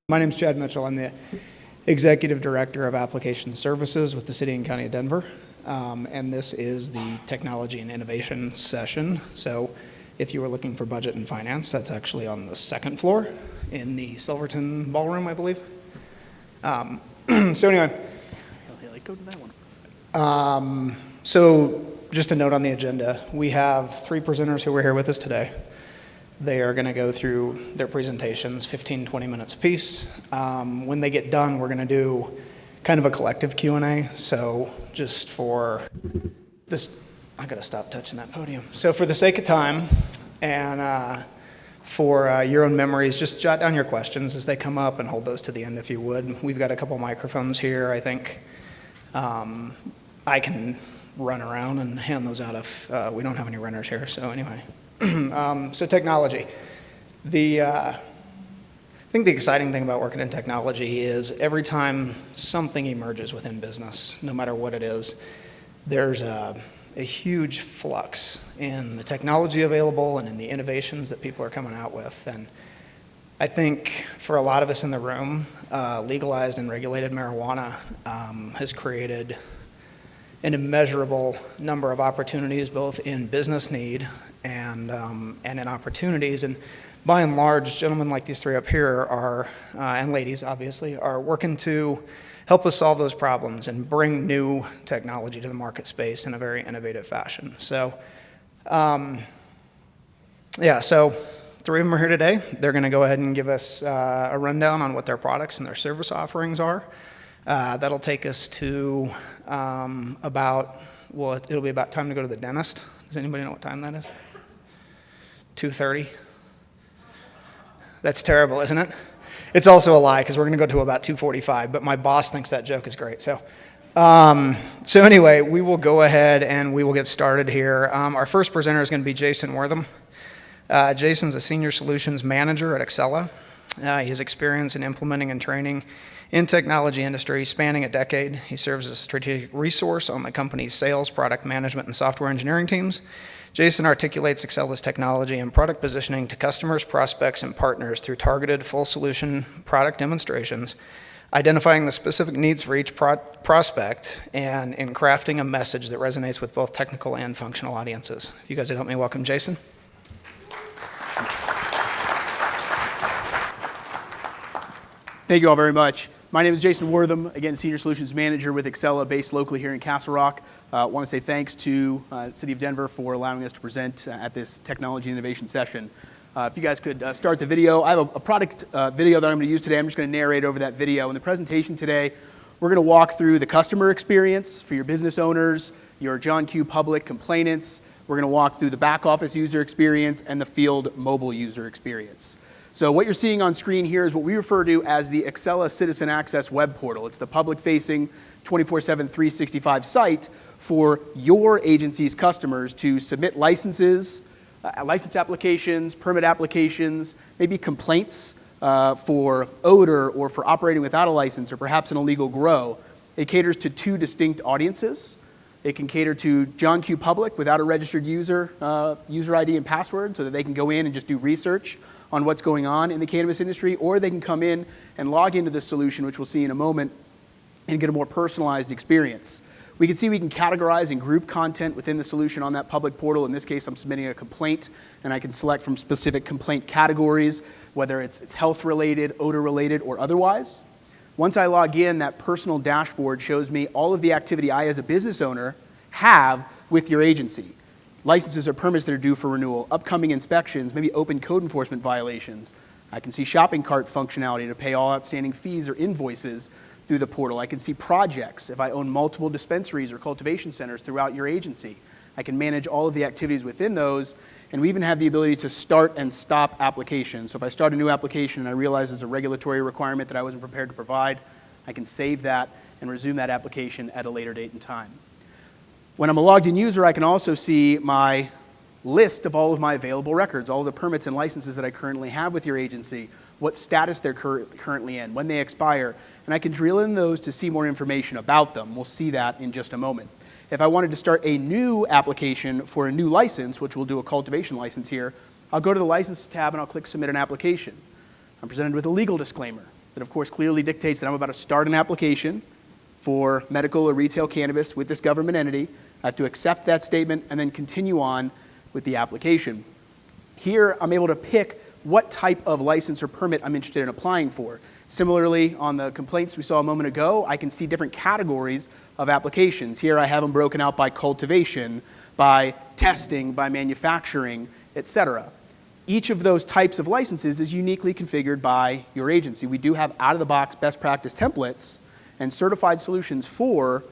My name is Chad Mitchell. I'm the Executive Director of Application Services with the City and County of Denver. And this is the Technology and Innovation session. So if you were looking for budget and finance, that's actually on the second floor in the Silverton Ballroom, I believe. So anyway. Go to that one. So just a note on the agenda. We have 3 presenters who are here with us today. They are going to go through their presentations, 15, 20 minutes apiece. When they get done, we're going to do kind of a collective Q&A. So just for this, I got to stop touching that podium. So for the sake of time and for your own memories, just jot down your questions as they come up and hold those to the end if you would. We've got a couple microphones here. I think I can run around and hand those out if we don't have any runners here. So anyway. So technology. I think the exciting thing about working in technology is every time something emerges within business, no matter what it is, there's a huge flux in the technology available and in the innovations that people are coming out with. And I think for a lot of us in the room, legalized and regulated marijuana has created an immeasurable number of opportunities, both in business need and in opportunities. And by and large, gentlemen like these 3 up here are, and ladies obviously, are working to help us solve those problems and bring new technology to the market space in a very innovative fashion. So, so 3 of them are here today. They're going to go ahead and give us a rundown on what their products and their service offerings are. That'll take us to it'll be about time to go to the dentist. Does anybody know what time that is? 2:30? That's terrible, isn't it? It's also a lie because we're going to go to about 2:45, but my boss thinks that joke is great. So anyway, we will go ahead and we will get started here. Our first presenter is going to be Jason Wortham. Jason's a Senior Solutions Manager at Accela. He has experience in implementing and training in technology industry spanning a decade. He serves as a strategic resource on the company's sales, product management, and software engineering teams. Jason articulates Accela's technology and product positioning to customers, prospects, and partners through targeted full solution product demonstrations, identifying the specific needs for each prospect, and in crafting a message that resonates with both technical and functional audiences. If you guys would help me welcome Jason. Thank you all very much. My name is Jason Wortham, again, Senior Solutions Manager with Accela, based locally here in Castle Rock. I want to say thanks to the City of Denver for allowing us to present at this Technology Innovation session. If you guys could start the video. I have a product video that I'm going to use today. I'm just going to narrate over that video. In the presentation today, we're going to walk through the customer experience for your business owners, your John Q. Public complainants. We're going to walk through the back office user experience and the field mobile user experience. So what you're seeing on screen here is what we refer to as the Accela Citizen Access web portal. It's the public-facing 24/7, 365 site for your agency's customers to submit licenses, license applications, permit applications, maybe complaints for odor or for operating without a license or perhaps an illegal grow. It caters to 2 distinct audiences. It can cater to John Q. Public without a registered user ID and password so that they can go in and just do research on what's going on in the cannabis industry, or they can come in and log into this solution, which we'll see in a moment, and get a more personalized experience. We can see we can categorize and group content within the solution on that public portal. In this case, I'm submitting a complaint, and I can select from specific complaint categories, whether it's health-related, odor-related, or otherwise. Once I log in, that personal dashboard shows me all of the activity I, as a business owner, have with your agency. Licenses or permits that are due for renewal, upcoming inspections, maybe open code enforcement violations. I can see shopping cart functionality to pay all outstanding fees or invoices through the portal. I can see projects if I own multiple dispensaries or cultivation centers throughout your agency. I can manage all of the activities within those, and we even have the ability to start and stop applications. So if I start a new application and I realize there's a regulatory requirement that I wasn't prepared to provide, I can save that and resume that application at a later date and time. When I'm a logged in user, I can also see my list of all of my available records, all of the permits and licenses that I currently have with your agency, what status they're currently in, when they expire, and I can drill in those to see more information about them. We'll see that in just a moment. If I wanted to start a new application for a new license, which we'll do a cultivation license here, I'll go to the License tab and I'll click Submit an Application. I'm presented with a legal disclaimer. that of course clearly dictates that I'm about to start an application for medical or retail cannabis with this government entity. I have to accept that statement and then continue on with the application. Here, I'm able to pick what type of license or permit I'm interested in applying for. Similarly, on the complaints we saw a moment ago, I can see different categories of applications. Here I have them broken out by cultivation, by testing, by manufacturing, etc. Each of those types of licenses is uniquely configured by your agency. We do have out-of-the-box best practice templates and certified solutions for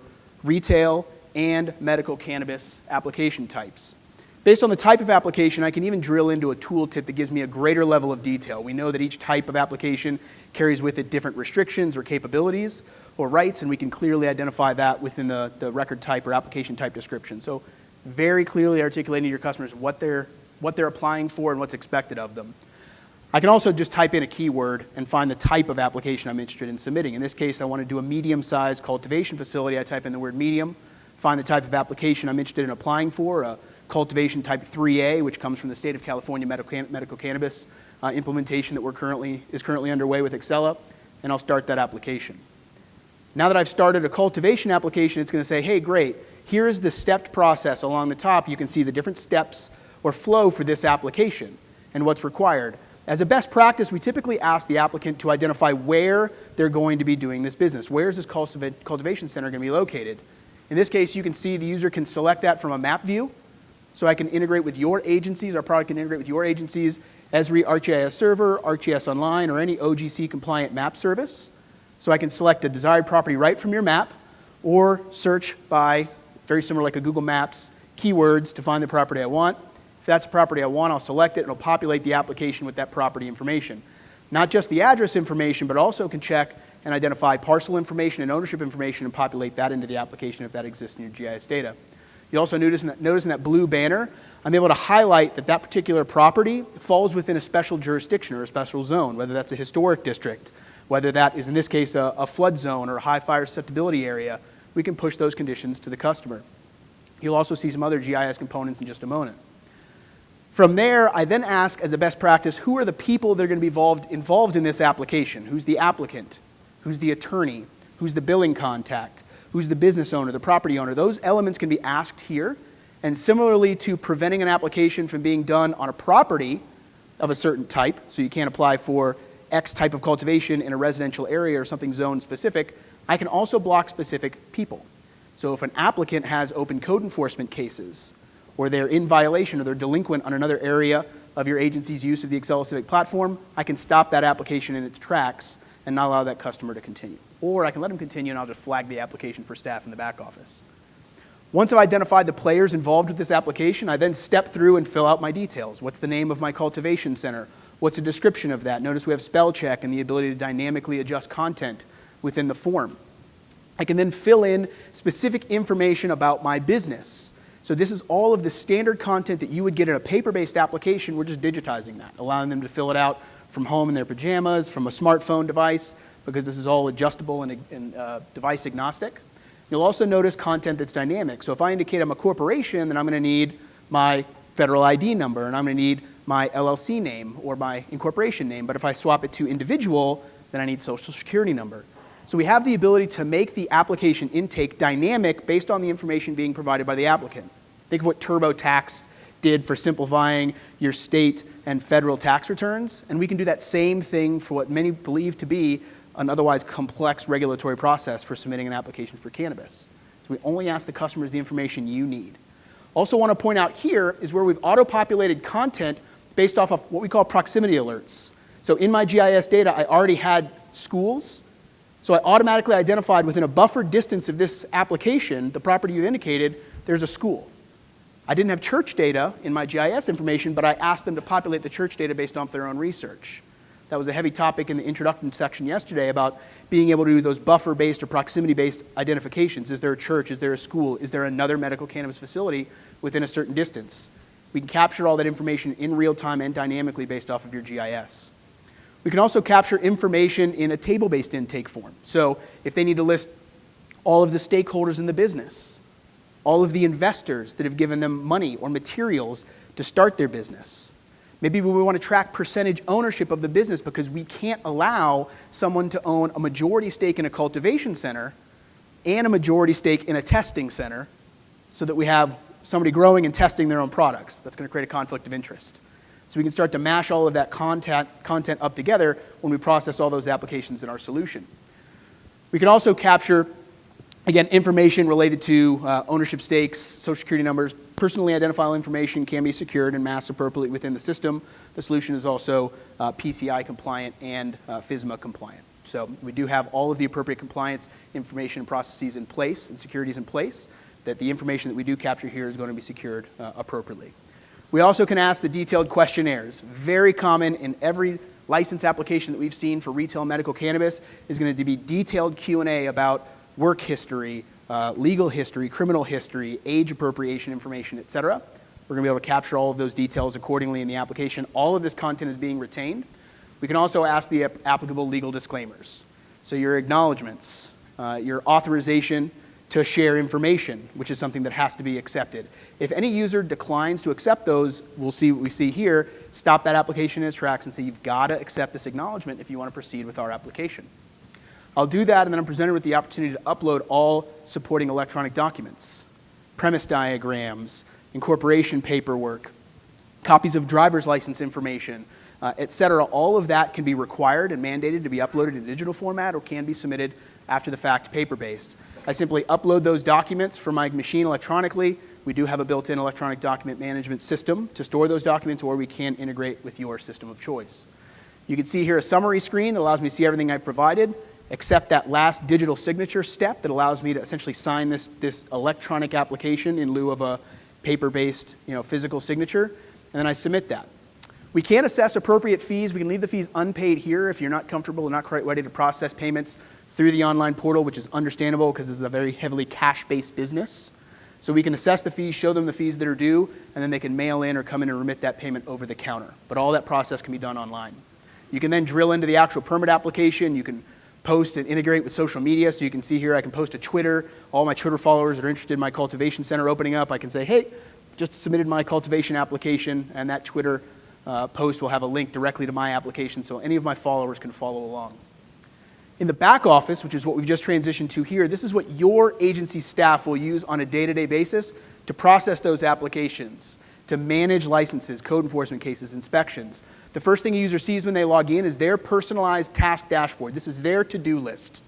retail and medical cannabis application types. Based on the type of application, I can even drill into a tooltip that gives me a greater level of detail. We know that each type of application carries with it different restrictions or capabilities or rights, and we can clearly identify that within the record type or application type description. So very clearly articulating to your customers what they're applying for and what's expected of them. I can also just type in a keyword and find the type of application I'm interested in submitting. In this case, I want to do a medium-sized cultivation facility. I type in the word medium, find the type of application I'm interested in applying for, a cultivation type 3A, which comes from the state of California medical cannabis implementation that is currently underway with Excella, and I'll start that application. Now that I've started a cultivation application, it's going to say, hey, great, here is the stepped process. Along the top, you can see the different steps or flow for this application and what's required. As a best practice, we typically ask the applicant to identify where they're going to be doing this business. Where is this cultivation center going to be located? In this case, you can see the user can select that from a map view. So I can integrate with your agencies, our product can integrate with your agencies, Esri ArcGIS Server, ArcGIS Online, or any OGC compliant map service. So I can select a desired property right from your map, or search by, very similar like a Google Maps, keywords to find the property I want. If that's the property I want, I'll select it and it'll populate the application with that property information. Not just the address information, but also can check and identify parcel information and ownership information and populate that into the application if that exists in your GIS data. You also notice in that blue banner, I'm able to highlight that particular property falls within a special jurisdiction or a special zone, whether that's a historic district, whether that is, in this case, a flood zone or a high fire susceptibility area. We can push those conditions to the customer. You'll also see some other GIS components in just a moment. From there, I then ask, as a best practice, who are the people that are going to be involved in this application? Who's the applicant? Who's the attorney? Who's the billing contact? Who's the business owner, the property owner? Those elements can be asked here. And similarly to preventing an application from being done on a property of a certain type, so you can't apply for X type of cultivation in a residential area or something zone specific, I can also block specific people. So if an applicant has open code enforcement cases, or they're in violation or they're delinquent on another area of your agency's use of the Excella Civic platform, I can stop that application in its tracks and not allow that customer to continue. Or I can let them continue and I'll just flag the application for staff in the back office. Once I've identified the players involved with this application, I then step through and fill out my details. What's the name of my cultivation center? What's a description of that? Notice we have spell check and the ability to dynamically adjust content within the form. I can then fill in specific information about my business. So this is all of the standard content that you would get in a paper-based application. We're just digitizing that, allowing them to fill it out from home in their pajamas, from a smartphone device, because this is all adjustable and device agnostic. You'll also notice content that's dynamic. So if I indicate I'm a corporation, then I'm going to need my federal ID number, and I'm going to need my LLC name or my incorporation name. But if I swap it to individual, then I need social security number. So we have the ability to make the application intake dynamic based on the information being provided by the applicant. Think of what TurboTax did for simplifying your state and federal tax returns, and we can do that same thing for what many believe to be an otherwise complex regulatory process for submitting an application for cannabis. So we only ask the customers the information you need. Also want to point out here is where we've auto-populated content based off of what we call proximity alerts. So in my GIS data, I already had schools, so I automatically identified within a buffered distance of this application, the property you indicated, there's a school. I didn't have church data in my GIS information, but I asked them to populate the church data based off their own research. That was a heavy topic in the introduction section yesterday about being able to do those buffer-based or proximity-based identifications. Is there a church? Is there a school? Is there another medical cannabis facility within a certain distance? We can capture all that information in real time and dynamically based off of your GIS. We can also capture information in a table-based intake form. So if they need to list all of the stakeholders in the business, all of the investors that have given them money or materials to start their business, Maybe we want to track percentage ownership of the business because we can't allow someone to own a majority stake in a cultivation center and a majority stake in a testing center so that we have somebody growing and testing their own products. That's going to create a conflict of interest. So we can start to mash all of that content up together when we process all those applications in our solution. We can also capture, again, information related to ownership stakes, social security numbers. Personally identifiable information can be secured and masked appropriately within the system. The solution is also PCI compliant and FISMA compliant. So we do have all of the appropriate compliance information and processes in place and securities in place that the information that we do capture here is going to be secured appropriately. We also can ask the detailed questionnaires. Very common in every license application that we've seen for retail medical cannabis is going to be detailed Q&A about work history, legal history, criminal history, age appropriation information, et cetera. We're going to be able to capture all of those details accordingly in the application. All of this content is being retained. We can also ask the applicable legal disclaimers. So your acknowledgments, your authorization to share information, which is something that has to be accepted. If any user declines to accept those, we'll see what we see here, stop that application in its tracks and say, you've got to accept this acknowledgement if you want to proceed with our application. I'll do that, and then I'm presented with the opportunity to upload all supporting electronic documents, premise diagrams, incorporation paperwork, copies of driver's license information, et cetera. All of that can be required and mandated to be uploaded in digital format or can be submitted after the fact paper-based. I simply upload those documents from my machine electronically. We do have a built-in electronic document management system to store those documents, or we can integrate with your system of choice. You can see here a summary screen that allows me to see everything I've provided, except that last digital signature step that allows me to essentially sign this electronic application in lieu of a paper-based, physical signature, and then I submit that. We can assess appropriate fees. We can leave the fees unpaid here if you're not comfortable and not quite ready to process payments through the online portal, which is understandable because this is a very heavily cash-based business. So we can assess the fees, show them the fees that are due, and then they can mail in or come in and remit that payment over the counter. But all that process can be done online. You can then drill into the actual permit application. You can post and integrate with social media. So you can see here I can post to Twitter. All my Twitter followers that are interested in my cultivation center opening up, I can say, hey, just submitted my cultivation application, and that Twitter post will have a link directly to my application so any of my followers can follow along. In the back office, which is what we've just transitioned to here, this is what your agency staff will use on a day-to-day basis to process those applications, to manage licenses, code enforcement cases, inspections. The first thing a user sees when they log in is their personalized task dashboard. This is their to-do list.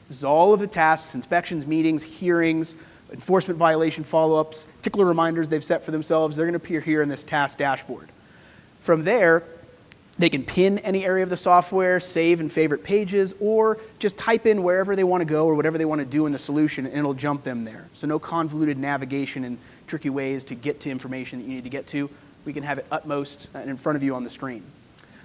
This is all of the tasks, inspections, meetings, hearings, enforcement violation follow-ups, tickler reminders they've set for themselves. They're going to appear here in this task dashboard. From there, they can pin any area of the software, save and favorite pages, or just type in wherever they want to go or whatever they want to do in the solution, and it'll jump them there. So no convoluted navigation and tricky ways to get to information that you need to get to. We can have it utmost and in front of you on the screen.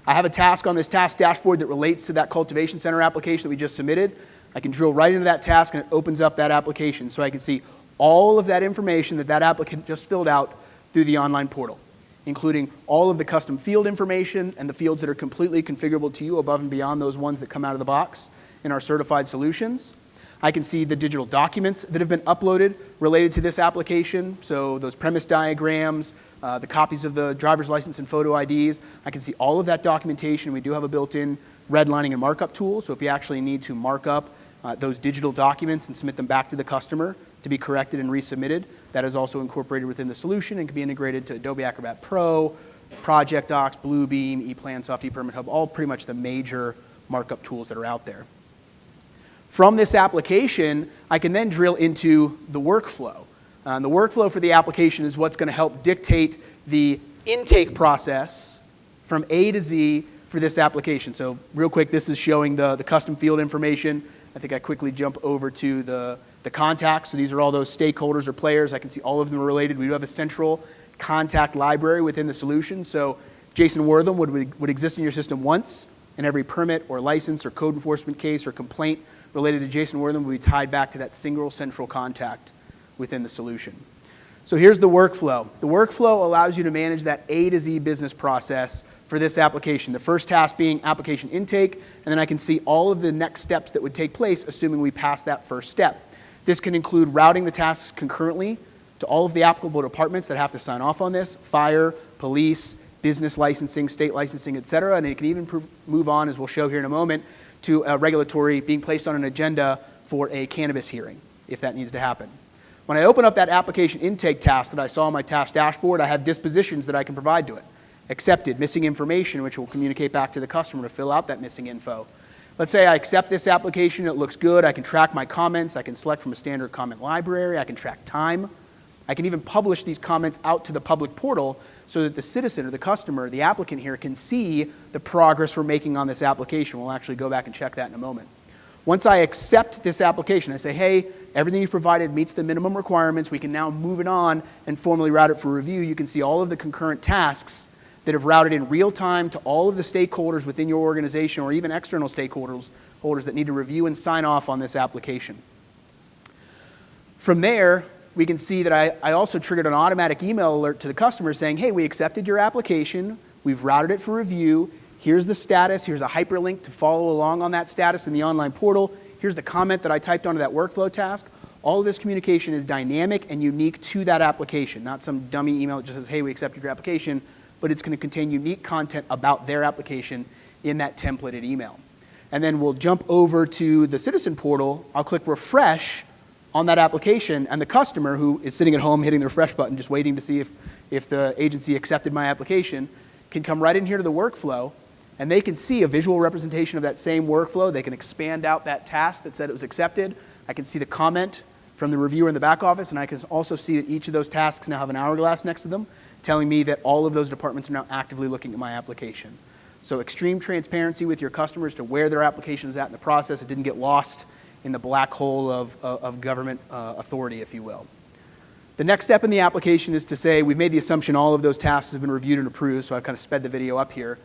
I have a task on this task dashboard that relates to that cultivation center application that we just submitted. I can drill right into that task, and it opens up that application so I can see all of that information that applicant just filled out through the online portal, including all of the custom field information and the fields that are completely configurable to you above and beyond those ones that come out of the box in our certified solutions. I can see the digital documents that have been uploaded related to this application, so those premise diagrams, the copies of the driver's license and photo IDs. I can see all of that documentation. We do have a built-in redlining and markup tool, so if you actually need to mark up those digital documents and submit them back to the customer to be corrected and resubmitted, that is also incorporated within the solution and can be integrated to Adobe Acrobat Pro, Project Docs, Bluebeam, ePlansoft, ePermit Hub, all pretty much the major markup tools that are out there. From this application, I can then drill into the workflow. And the workflow for the application is what's going to help dictate the intake process from A to Z for this application. So real quick, this is showing the custom field information. I think I quickly jump over to the contacts. So these are all those stakeholders or players. I can see all of them are related. We do have a central contact library within the solution. So Jason Wortham would exist in your system once, and every permit or license or code enforcement case or complaint related to Jason Wortham will be tied back to that single central contact within the solution. So here's the workflow. The workflow allows you to manage that A to Z business process for this application. The first task being application intake, and then I can see all of the next steps that would take place assuming we pass that first step. This can include routing the tasks concurrently to all of the applicable departments that have to sign off on this: fire, police, business licensing, state licensing, et cetera, and it can even move on, as we'll show here in a moment, to a regulatory being placed on an agenda for a cannabis hearing, if that needs to happen. When I open up that application intake task that I saw on my task dashboard, I have dispositions that I can provide to it. Accepted, missing information, which will communicate back to the customer to fill out that missing info. Let's say I accept this application, it looks good, I can track my comments, I can select from a standard comment library, I can track time. I can even publish these comments out to the public portal so that the citizen or the customer, the applicant here, can see the progress we're making on this application. We'll actually go back and check that in a moment. Once I accept this application, I say, hey, everything you've provided meets the minimum requirements, we can now move it on and formally route it for review. You can see all of the concurrent tasks that have routed in real time to all of the stakeholders within your organization or even external stakeholders that need to review and sign off on this application. From there, we can see that I also triggered an automatic email alert to the customer saying, hey, we accepted your application, we've routed it for review, here's the status, here's a hyperlink to follow along on that status in the online portal, here's the comment that I typed onto that workflow task. All of this communication is dynamic and unique to that application, not some dummy email that just says, hey, we accepted your application, but it's going to contain unique content about their application in that templated email. And then we'll jump over to the citizen portal, I'll click refresh on that application, and the customer who is sitting at home hitting the refresh button, just waiting to see if the agency accepted my application, can come right in here to the workflow, and they can see a visual representation of that same workflow. They can expand out that task that said it was accepted. I can see the comment from the reviewer in the back office, and I can also see that each of those tasks now have an hourglass next to them, telling me that all of those departments are now actively looking at my application. So extreme transparency with your customers to where their application is at in the process. It didn't get lost in the black hole of government authority, if you will. The next step in the application is to say, we've made the assumption all of those tasks have been reviewed and approved, so I've kind of sped the video up here.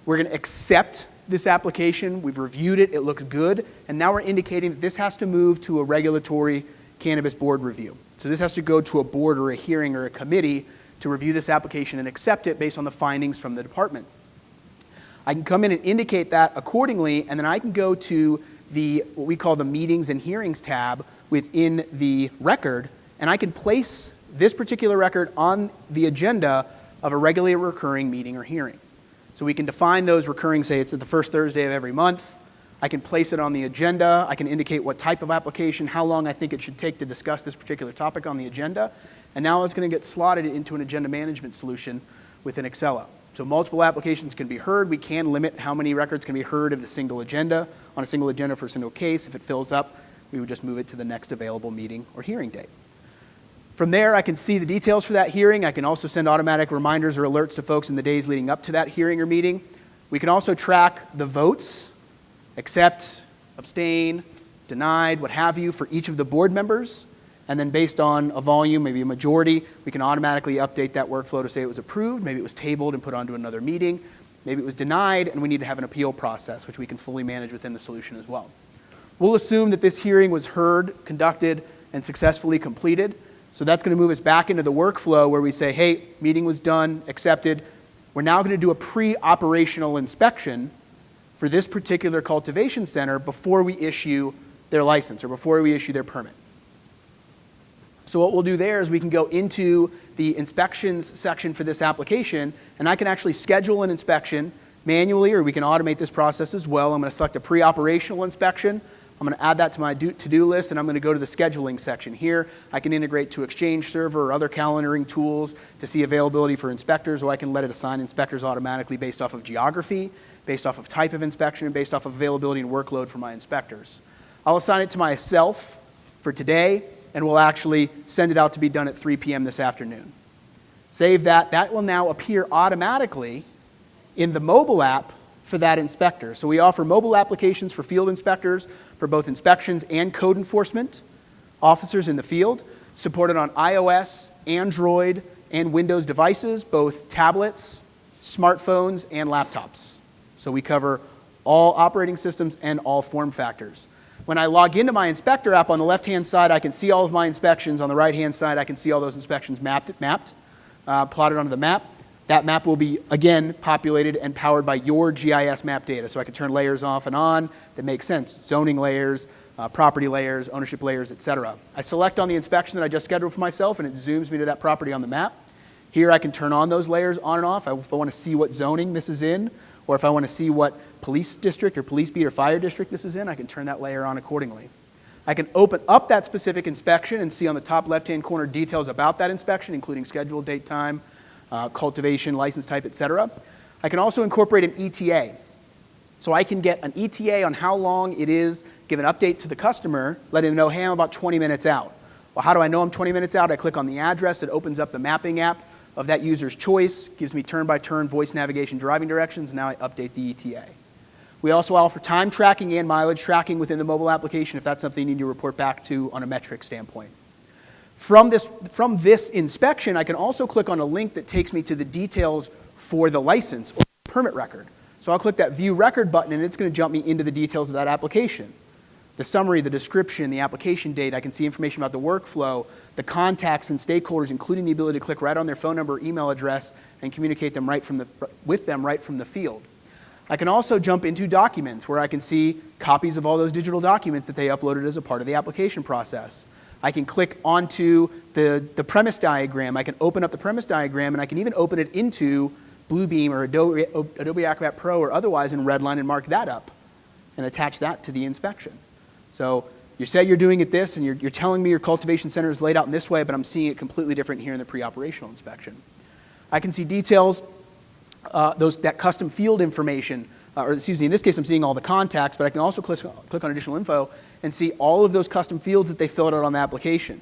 We're going to accept this application, we've reviewed it, it looks good, and now we're indicating that this has to move to a regulatory cannabis board review. So this has to go to a board or a hearing or a committee to review this application and accept it based on the findings from the department. I can come in and indicate that accordingly, and then I can go to what we call the meetings and hearings tab within the record, and I can place this particular record on the agenda of a regularly recurring meeting or hearing. So we can define those recurring, say it's at the first Thursday of every month. I can place it on the agenda. I can indicate what type of application, how long I think it should take to discuss this particular topic on the agenda. And now it's going to get slotted into an agenda management solution within Excella. So multiple applications can be heard. We can limit how many records can be heard at a single agenda, on a single agenda for a single case. If it fills up, we would just move it to the next available meeting or hearing date. From there, I can see the details for that hearing. I can also send automatic reminders or alerts to folks in the days leading up to that hearing or meeting. We can also track the votes, accept, abstain, denied, what have you, for each of the board members. And then based on a volume, maybe a majority, we can automatically update that workflow to say it was approved, maybe it was tabled and put onto another meeting, maybe it was denied, and we need to have an appeal process, which we can fully manage within the solution as well. We'll assume that this hearing was heard, conducted, and successfully completed. So that's going to move us back into the workflow where we say, hey, meeting was done, accepted. We're now going to do a pre-operational inspection for this particular cultivation center before we issue their license or before we issue their permit. So what we'll do there is we can go into the inspections section for this application, and I can actually schedule an inspection manually, or we can automate this process as well. I'm going to select a pre-operational inspection. I'm going to add that to my to-do list, and I'm going to go to the scheduling section here. I can integrate to Exchange Server or other calendaring tools to see availability for inspectors, or I can let it assign inspectors automatically based off of geography, based off of type of inspection, and based off of availability and workload for my inspectors. I'll assign it to myself for today, and we'll actually send it out to be done at 3 p.m. this afternoon. Save that. That will now appear automatically in the mobile app for that inspector. So we offer mobile applications for field inspectors for both inspections and code enforcement officers in the field, supported on iOS, Android, and Windows devices, both tablets, smartphones, and laptops. So we cover all operating systems and all form factors. When I log into my inspector app on the left-hand side, I can see all of my inspections. On the right-hand side, I can see all those inspections mapped, plotted onto the map. That map will be, again, populated and powered by your GIS map data. So I can turn layers off and on that make sense. Zoning layers, property layers, ownership layers, et cetera. I select on the inspection that I just scheduled for myself, and it zooms me to that property on the map. Here I can turn on those layers on and off. If I want to see what zoning this is in, or if I want to see what police district or police beat or fire district this is in, I can turn that layer on accordingly. I can open up that specific inspection and see on the top left-hand corner details about that inspection, including schedule, date, time, cultivation, license type, etc. I can also incorporate an ETA. So I can get an ETA on how long it is, give an update to the customer, let him know, hey, I'm about 20 minutes out. Well, how do I know I'm 20 minutes out? I click on the address. It opens up the mapping app of that user's choice, gives me turn-by-turn voice navigation driving directions, and now I update the ETA. We also offer time tracking and mileage tracking within the mobile application if that's something you need to report back to on a metric standpoint. From this inspection, I can also click on a link that takes me to the details for the license or permit record. So I'll click that View Record button, and it's going to jump me into the details of that application. The summary, the description, the application date, I can see information about the workflow, the contacts and stakeholders, including the ability to click right on their phone number, email address, and communicate with them right from the field. I can also jump into documents where I can see copies of all those digital documents that they uploaded as a part of the application process. I can click onto the premise diagram. I can open up the premise diagram, and I can even open it into Bluebeam or Adobe Acrobat Pro or otherwise in Redline and mark that up and attach that to the inspection. So you say you're doing it this, and you're telling me your cultivation center is laid out in this way, but I'm seeing it completely different here in the pre-operational inspection. I can see details, that custom field information, or excuse me, in this case I'm seeing all the contacts, but I can also click on additional info and see all of those custom fields that they filled out on the application.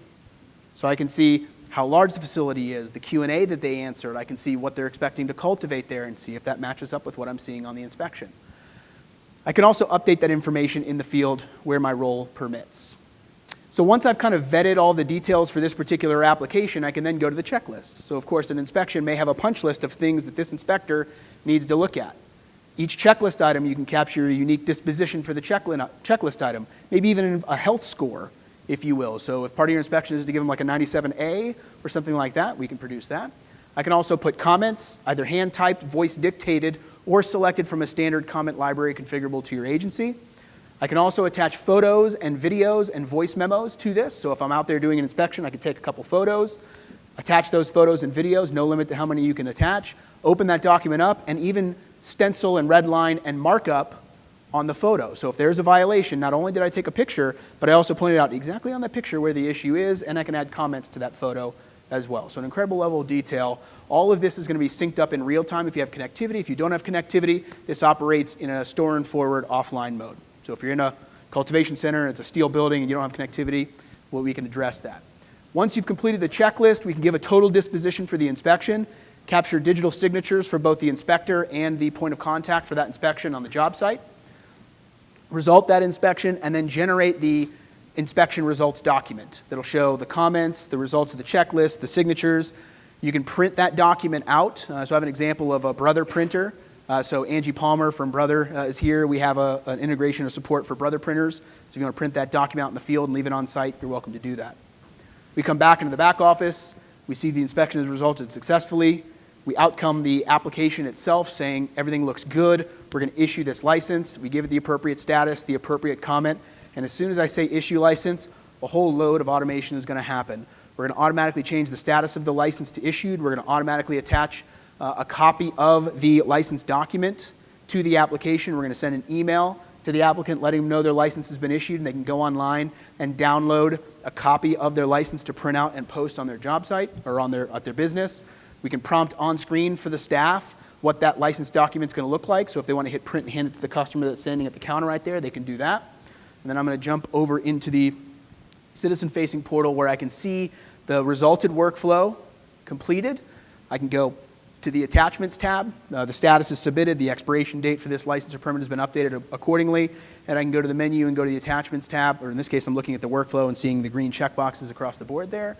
So I can see how large the facility is, the Q&A that they answered. I can see what they're expecting to cultivate there and see if that matches up with what I'm seeing on the inspection. I can also update that information in the field where my role permits. So once I've kind of vetted all the details for this particular application, I can then go to the checklist. So of course, an inspection may have a punch list of things that this inspector needs to look at. Each checklist item, you can capture a unique disposition for the checklist item, maybe even a health score, if you will. So if part of your inspection is to give them like a 97A or something like that, we can produce that. I can also put comments, either hand-typed, voice-dictated, or selected from a standard comment library configurable to your agency. I can also attach photos and videos and voice memos to this. So if I'm out there doing an inspection, I can take a couple photos, attach those photos and videos, no limit to how many you can attach, open that document up, and even stencil and redline and markup on the photo. So if there's a violation, not only did I take a picture, but I also pointed out exactly on that picture where the issue is, and I can add comments to that photo as well. So an incredible level of detail. All of this is going to be synced up in real time if you have connectivity. If you don't have connectivity, this operates in a store and forward offline mode. So if you're in a cultivation center and it's a steel building and you don't have connectivity, well, we can address that. Once you've completed the checklist, we can give a total disposition for the inspection, capture digital signatures for both the inspector and the point of contact for that inspection on the job site, result that inspection, and then generate the inspection results document that'll show the comments, the results of the checklist, the signatures. You can print that document out. So I have an example of a Brother printer. So Angie Palmer from Brother is here. We have an integration of support for Brother printers. So if you want to print that document out in the field and leave it on site, you're welcome to do that. We come back into the back office. We see the inspection has resulted successfully. We outcome the application itself saying everything looks good. We're going to issue this license. We give it the appropriate status, the appropriate comment. And as soon as I say issue license, a whole load of automation is going to happen. We're going to automatically change the status of the license to issued. We're going to automatically attach a copy of the license document to the application. We're going to send an email to the applicant letting them know their license has been issued, and they can go online and download a copy of their license to print out and post on their job site or at their business. We can prompt on screen for the staff what that license document is going to look like. So if they want to hit print and hand it to the customer that's standing at the counter right there, they can do that. And then I'm going to jump over into the citizen-facing portal where I can see the resulted workflow completed. I can go to the attachments tab. The status is submitted. The expiration date for this license or permit has been updated accordingly. And I can go to the menu and go to the attachments tab, or in this case, I'm looking at the workflow and seeing the green checkboxes across the board there.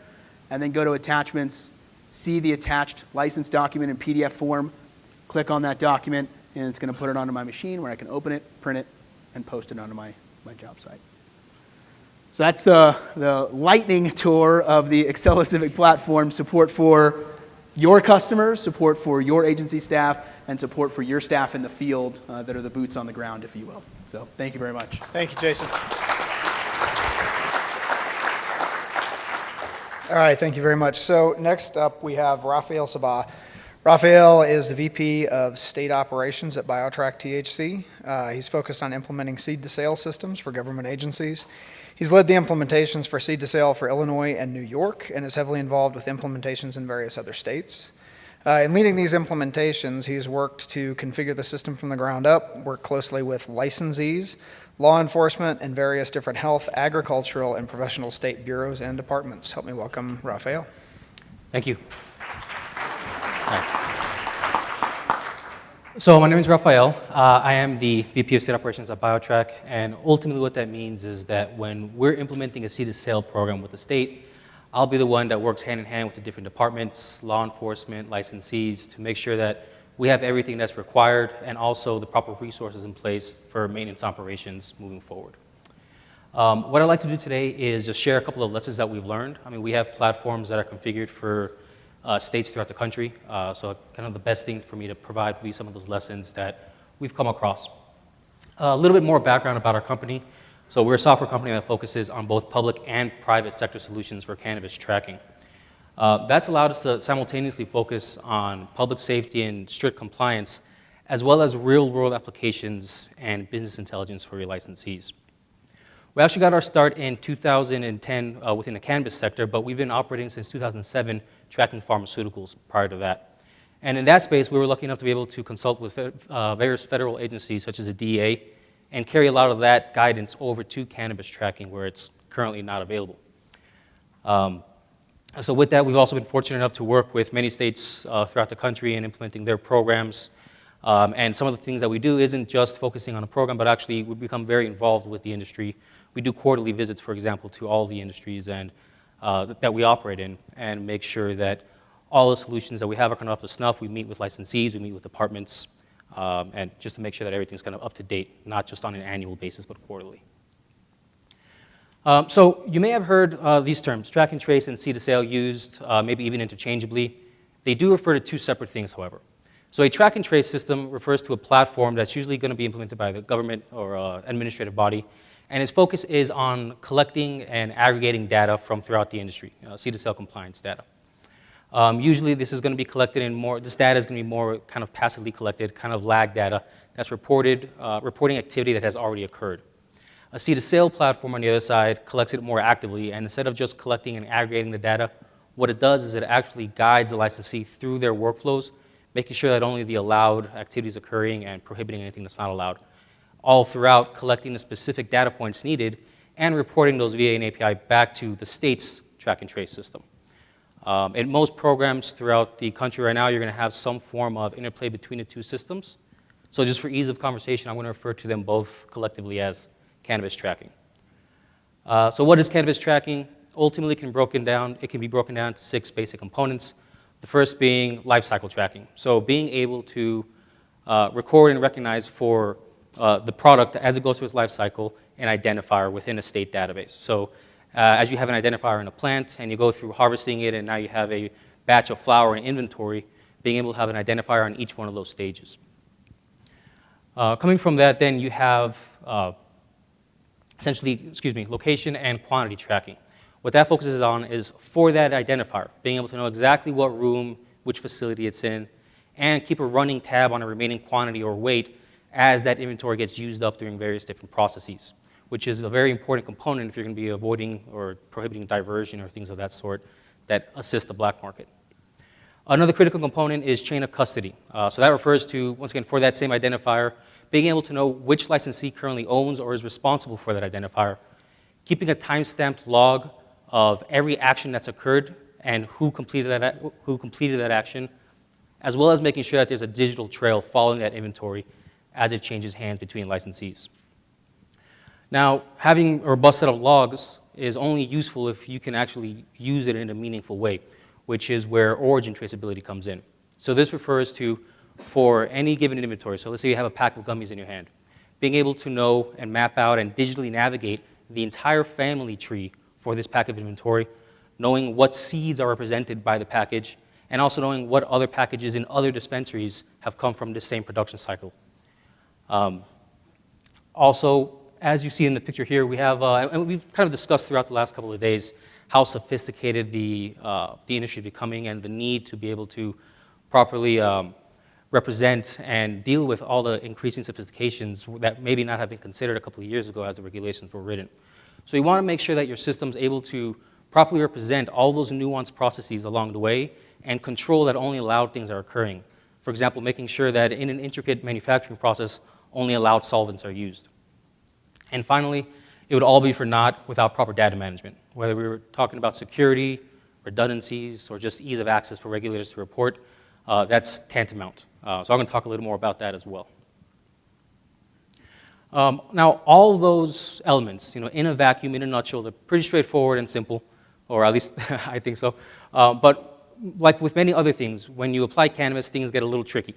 And then go to attachments, see the attached license document in PDF form, click on that document, and it's going to put it onto my machine where I can open it, print it, and post it onto my job site. So that's the lightning tour of the Excella Civic platform, support for your customers, support for your agency staff, and support for your staff in the field that are the boots on the ground, if you will. So thank you very much. Thank you, Jason. All right, thank you very much. So next up, we have Rafael Sabah. Rafael is the VP of State Operations at BioTrack THC. He's focused on implementing seed-to-sale systems for government agencies. He's led the implementations for seed-to-sale for Illinois and New York, and is heavily involved with implementations in various other states. In leading these implementations, he's worked to configure the system from the ground up, work closely with licensees, law enforcement, and various different health, agricultural, and professional state bureaus and departments. Help me welcome Rafael. Thank you. So my name is Rafael. I am the VP of State Operations at BioTrack, and ultimately what that means is that when we're implementing a seed-to-sale program with the state, I'll be the one that works hand in hand with the different departments, law enforcement, licensees, to make sure that we have everything that's required and also the proper resources in place for maintenance operations moving forward. What I'd like to do today is just share a couple of lessons that we've learned. I mean, we have platforms that are configured for states throughout the country, so kind of the best thing for me to provide would be some of those lessons that we've come across. A little bit more background about our company. So we're a software company that focuses on both public and private sector solutions for cannabis tracking. That's allowed us to simultaneously focus on public safety and strict compliance, as well as real-world applications and business intelligence for your licensees. We actually got our start in 2010 within the cannabis sector, but we've been operating since 2007 tracking pharmaceuticals prior to that. And in that space, we were lucky enough to be able to consult with various federal agencies, such as the DEA, and carry a lot of that guidance over to cannabis tracking, where it's currently not available. So with that, we've also been fortunate enough to work with many states throughout the country in implementing their programs. And some of the things that we do isn't just focusing on a program, but actually we become very involved with the industry. We do quarterly visits, for example, to all the industries and that we operate in, and make sure that all the solutions that we have are kind of up to snuff. We meet with licensees, we meet with departments, and just to make sure that everything's kind of up to date, not just on an annual basis, but quarterly. So you may have heard these terms, track and trace and seed-to-sale, used maybe even interchangeably. They do refer to two separate things, however. So a track and trace system refers to a platform that's usually going to be implemented by the government or administrative body, and its focus is on collecting and aggregating data from throughout the industry, seed-to-sale compliance data. Usually this is going to be collected in this data is going to be more kind of passively collected, kind of lag data that's reporting activity that has already occurred. A seed-to-sale platform on the other side collects it more actively, and instead of just collecting and aggregating the data, what it does is it actually guides the licensee through their workflows, making sure that only the allowed activities occurring and prohibiting anything that's not allowed, all throughout collecting the specific data points needed and reporting those via an API back to the state's track and trace system. In most programs throughout the country right now, you're going to have some form of interplay between the two systems. So just for ease of conversation, I'm going to refer to them both collectively as cannabis tracking. So what is cannabis tracking? Ultimately, it can be broken down into 6 basic components. The first being life cycle tracking. So being able to record and recognize for the product as it goes through its life cycle an identifier within a state database. So as you have an identifier in a plant and you go through harvesting it and now you have a batch of flower in inventory, being able to have an identifier on each one of those stages. Coming from that, then you have location and quantity tracking. What that focuses on is for that identifier, being able to know exactly what room, which facility it's in, and keep a running tab on a remaining quantity or weight as that inventory gets used up during various different processes, which is a very important component if you're going to be avoiding or prohibiting diversion or things of that sort that assist the black market. Another critical component is chain of custody. So that refers to, once again, for that same identifier, being able to know which licensee currently owns or is responsible for that identifier, keeping a time-stamped log of every action that's occurred and who completed that action, as well as making sure that there's a digital trail following that inventory as it changes hands between licensees. Now, having a robust set of logs is only useful if you can actually use it in a meaningful way, which is where origin traceability comes in. So this refers to, for any given inventory, so let's say you have a pack of gummies in your hand, being able to know and map out and digitally navigate the entire family tree for this pack of inventory, knowing what seeds are represented by the package, and also knowing what other packages in other dispensaries have come from this same production cycle. Also, as you see in the picture here, we have, and we've kind of discussed throughout the last couple of days, how sophisticated the industry is becoming and the need to be able to properly represent and deal with all the increasing sophistications that maybe not have been considered a couple of years ago as the regulations were written. So you want to make sure that your system is able to properly represent all those nuanced processes along the way and control that only allowed things are occurring. For example, making sure that in an intricate manufacturing process, only allowed solvents are used. And finally, it would all be for naught without proper data management, whether we were talking about security, redundancies, or just ease of access for regulators to report. That's tantamount. So I'm going to talk a little more about that as well. Now, all of those elements, in a vacuum, in a nutshell, they're pretty straightforward and simple, or at least I think so. But like with many other things, when you apply Canvas, things get a little tricky.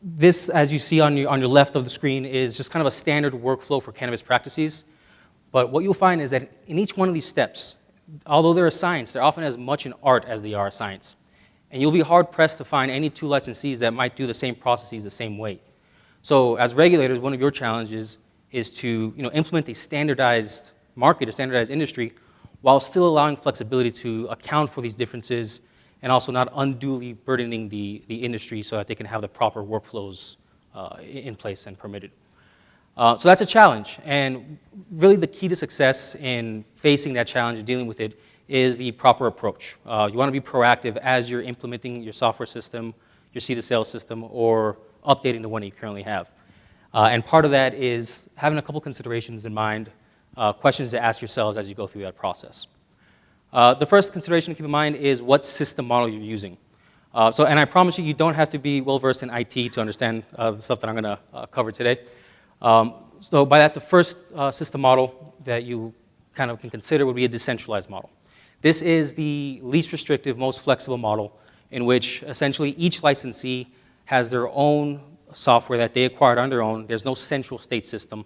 This, as you see on your left of the screen, is just kind of a standard workflow for cannabis practices. But what you'll find is that in each one of these steps, although they're a science, they're often as much an art as they are a science. And you'll be hard-pressed to find any two licensees that might do the same processes the same way. So as regulators, one of your challenges is to implement a standardized market, a standardized industry, while still allowing flexibility to account for these differences and also not unduly burdening the industry so that they can have the proper workflows in place and permitted. So that's a challenge. And really the key to success in facing that challenge and dealing with it is the proper approach. You want to be proactive as you're implementing your software system, your seed-to-sale system, or updating the one that you currently have. And part of that is having a couple considerations in mind, questions to ask yourselves as you go through that process. The first consideration to keep in mind is what system model you're using. And I promise you, you don't have to be well-versed in IT to understand the stuff that I'm going to cover today. So by that, the first system model that you kind of can consider would be a decentralized model. This is the least restrictive, most flexible model in which essentially each licensee has their own software that they acquired on their own. There's no central state system.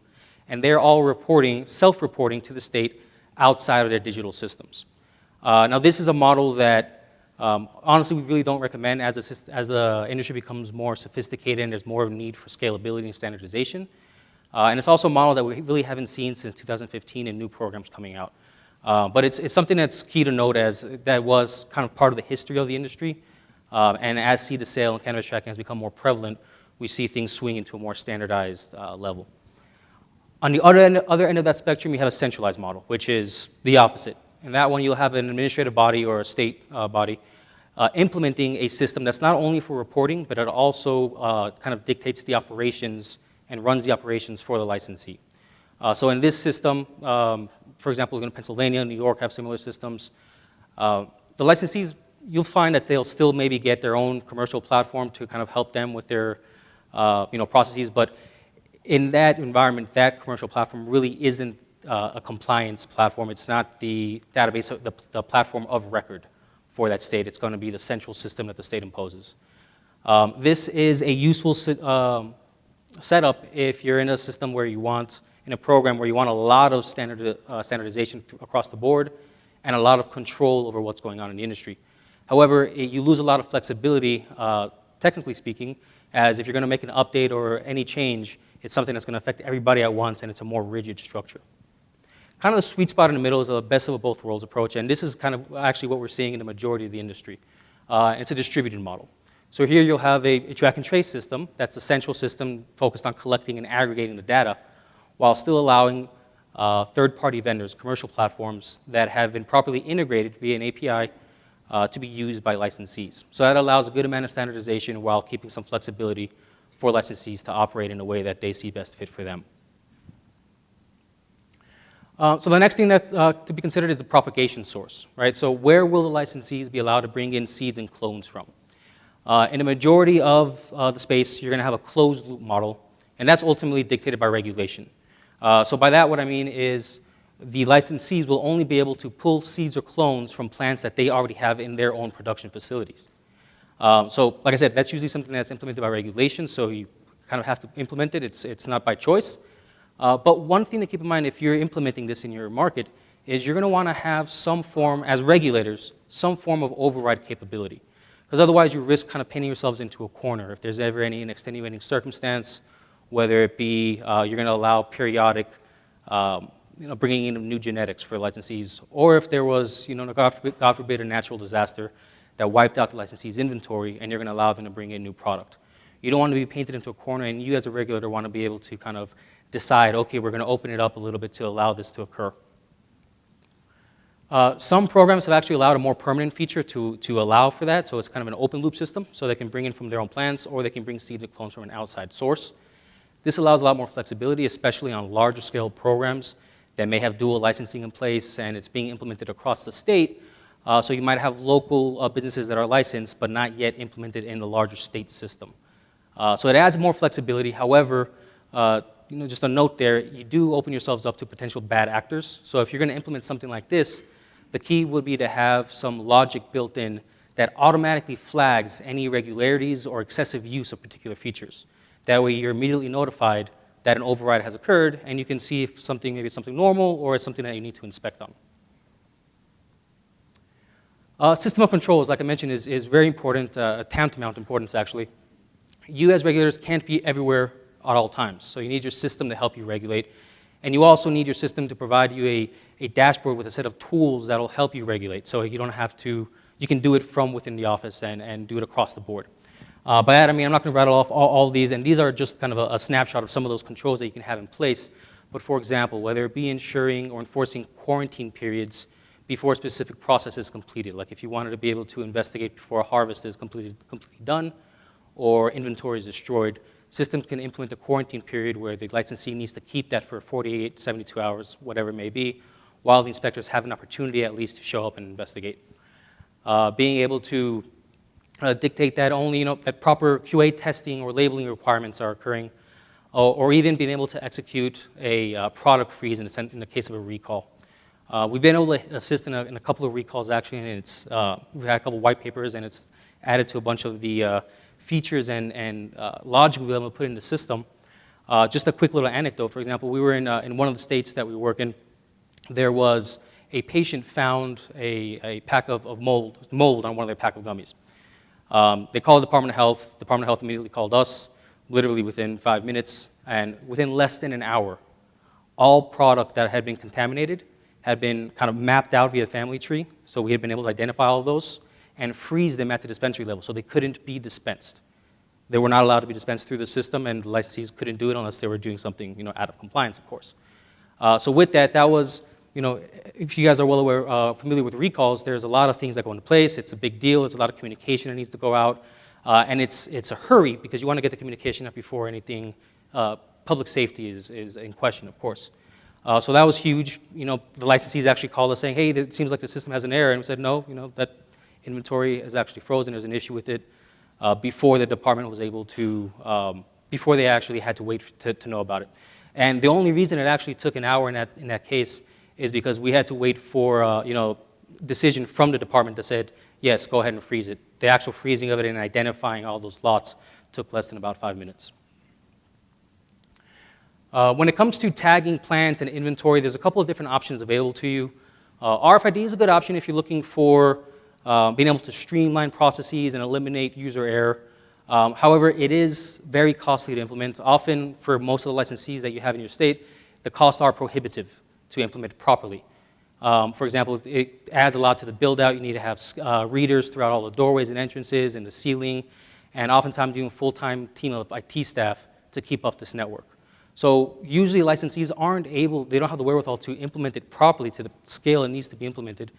And they're all reporting, self-reporting to the state outside of their digital systems. Now, this is a model that, honestly, we really don't recommend as the industry becomes more sophisticated and there's more of a need for scalability and standardization. And it's also a model that we really haven't seen since 2015 in new programs coming out. But it's something that's key to note as that was kind of part of the history of the industry. And as seed-to-sale and cannabis tracking has become more prevalent, we see things swing into a more standardized level. On the other end of that spectrum, you have a centralized model, which is the opposite. In that one, you'll have an administrative body or a state body implementing a system that's not only for reporting, but it also kind of dictates the operations and runs the operations for the licensee. So in this system, for example, in Pennsylvania, New York have similar systems. The licensees, you'll find that they'll still maybe get their own commercial platform to kind of help them with their processes, but in that environment, that commercial platform really isn't a compliance platform. It's not the database, the platform of record for that state. It's going to be the central system that the state imposes. This is a useful setup if you're in a system where you want, in a program where you want a lot of standardization across the board and a lot of control over what's going on in the industry. However, you lose a lot of flexibility, technically speaking, as if you're going to make an update or any change, it's something that's going to affect everybody at once, and it's a more rigid structure. Kind of the sweet spot in the middle is a best of both worlds approach, and this is kind of actually what we're seeing in the majority of the industry. It's a distributed model. So here you'll have a track and trace system that's a central system focused on collecting and aggregating the data, while still allowing third-party vendors, commercial platforms that have been properly integrated via an API to be used by licensees. So that allows a good amount of standardization while keeping some flexibility for licensees to operate in a way that they see best fit for them. So the next thing that's to be considered is the propagation source, right? So where will the licensees be allowed to bring in seeds and clones from? In a majority of the space, you're going to have a closed loop model, and that's ultimately dictated by regulation. So by that, what I mean is the licensees will only be able to pull seeds or clones from plants that they already have in their own production facilities. So like I said, that's usually something that's implemented by regulation, so you kind of have to implement it. It's not by choice. But one thing to keep in mind if you're implementing this in your market is you're going to want to have some form, as regulators, some form of override capability. Because otherwise you risk kind of painting yourselves into a corner if there's ever any extenuating circumstance, whether it be you're going to allow periodic bringing in new genetics for licensees, or if there was, God forbid, a natural disaster that wiped out the licensee's inventory, and you're going to allow them to bring in new product. You don't want to be painted into a corner, and you as a regulator want to be able to kind of decide, okay, we're going to open it up a little bit to allow this to occur. Some programs have actually allowed a more permanent feature to allow for that, so it's kind of an open loop system, so they can bring in from their own plants, or they can bring seeds and clones from an outside source. This allows a lot more flexibility, especially on larger scale programs that may have dual licensing in place and it's being implemented across the state. So you might have local businesses that are licensed but not yet implemented in the larger state system. So it adds more flexibility. However, just a note there, you do open yourselves up to potential bad actors. So if you're going to implement something like this, the key would be to have some logic built in that automatically flags any irregularities or excessive use of particular features. That way you're immediately notified that an override has occurred, and you can see if maybe it's something normal or it's something that you need to inspect on. System of controls, like I mentioned, is very important, tantamount importance actually. You as regulators can't be everywhere at all times, so you need your system to help you regulate. And you also need your system to provide you a dashboard with a set of tools that will help you regulate, so you don't have to, you can do it from within the office and do it across the board. By that, I mean, I'm not going to rattle off all these, and these are just kind of a snapshot of some of those controls that you can have in place. But for example, whether it be ensuring or enforcing quarantine periods before a specific process is completed, like if you wanted to be able to investigate before a harvest is completely done or inventory is destroyed, systems can implement a quarantine period where the licensee needs to keep that for 48, 72 hours, whatever it may be, while the inspectors have an opportunity at least to show up and investigate. Being able to dictate that only, that proper QA testing or labeling requirements are occurring, or even being able to execute a product freeze in the case of a recall. We've been able to assist in a couple of recalls actually, and we've had a couple of white papers, and it's added to a bunch of the features and logic we've been able to put in the system. Just a quick little anecdote, for example, we were in one of the states that we work in. There was a patient found a pack of mold on one of their pack of gummies. They called the Department of Health. The Department of Health immediately called us, literally within 5 minutes, and within less than an hour, all product that had been contaminated had been kind of mapped out via the family tree, so we had been able to identify all of those and freeze them at the dispensary level, so they couldn't be dispensed. They were not allowed to be dispensed through the system, and the licensees couldn't do it unless they were doing something, out of compliance, of course. So with that was, if you guys are well aware, familiar with recalls, there's a lot of things that go into place. It's a big deal. It's a lot of communication that needs to go out, and it's a hurry because you want to get the communication out before anything. Public safety is in question, of course. So that was huge. The licensees actually called us saying, "Hey, it seems like the system has an error," and we said, "No, that inventory is actually frozen. There's an issue with it." Before the department was able to, before they actually had to wait to know about it. And the only reason it actually took an hour in that case is because we had to wait for decision from the department that said, yes, go ahead and freeze it. The actual freezing of it and identifying all those lots took less than about 5 minutes. When it comes to tagging plants and inventory, there's a couple of different options available to you. RFID is a good option if you're looking for being able to streamline processes and eliminate user error. However, it is very costly to implement. Often, for most of the licensees that you have in your state, the costs are prohibitive to implement it properly. For example, it adds a lot to the build-out. You need to have readers throughout all the doorways and entrances and the ceiling, and oftentimes doing a full-time team of IT staff to keep up this network. So usually licensees they don't have the wherewithal to implement it properly to the scale it needs to be implemented.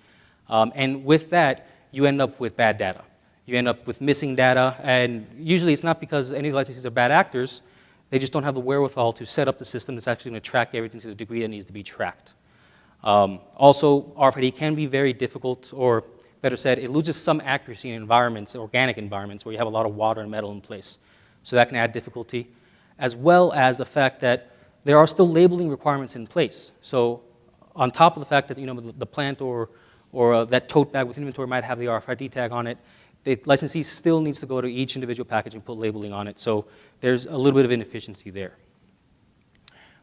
And with that, you end up with bad data. You end up with missing data, and usually it's not because any of the licensees are bad actors. They just don't have the wherewithal to set up the system that's actually going to track everything to the degree that needs to be tracked. Also, RFID can be very difficult, or better said, it loses some accuracy in environments, organic environments, where you have a lot of water and metal in place. So that can add difficulty, as well as the fact that there are still labeling requirements in place. So on top of the fact that the plant or that tote bag with inventory might have the RFID tag on it, the licensee still needs to go to each individual package and put labeling on it. So there's a little bit of inefficiency there.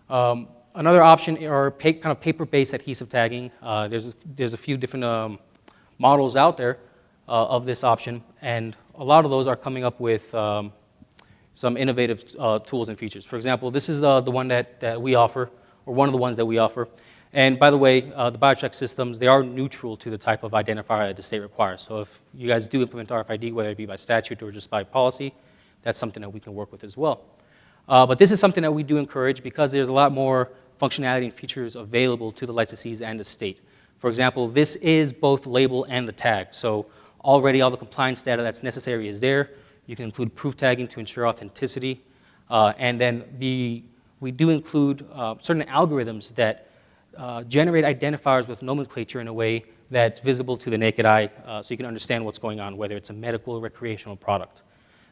Another option are kind of paper-based adhesive tagging. There's a few different models out there of this option, and a lot of those are coming up with some innovative tools and features. For example, this is the one that we offer, or one of the ones that we offer, And by the way, the BioTrack systems, they are neutral to the type of identifier that the state requires. So if you guys do implement RFID, whether it be by statute or just by policy, that's something that we can work with as well. But this is something that we do encourage because there's a lot more functionality and features available to the licensees and the state. For example, this is both the label and the tag. So already all the compliance data that's necessary is there. You can include proof tagging to ensure authenticity. And then we do include certain algorithms that generate identifiers with nomenclature in a way that's visible to the naked eye so you can understand what's going on, whether it's a medical or recreational product,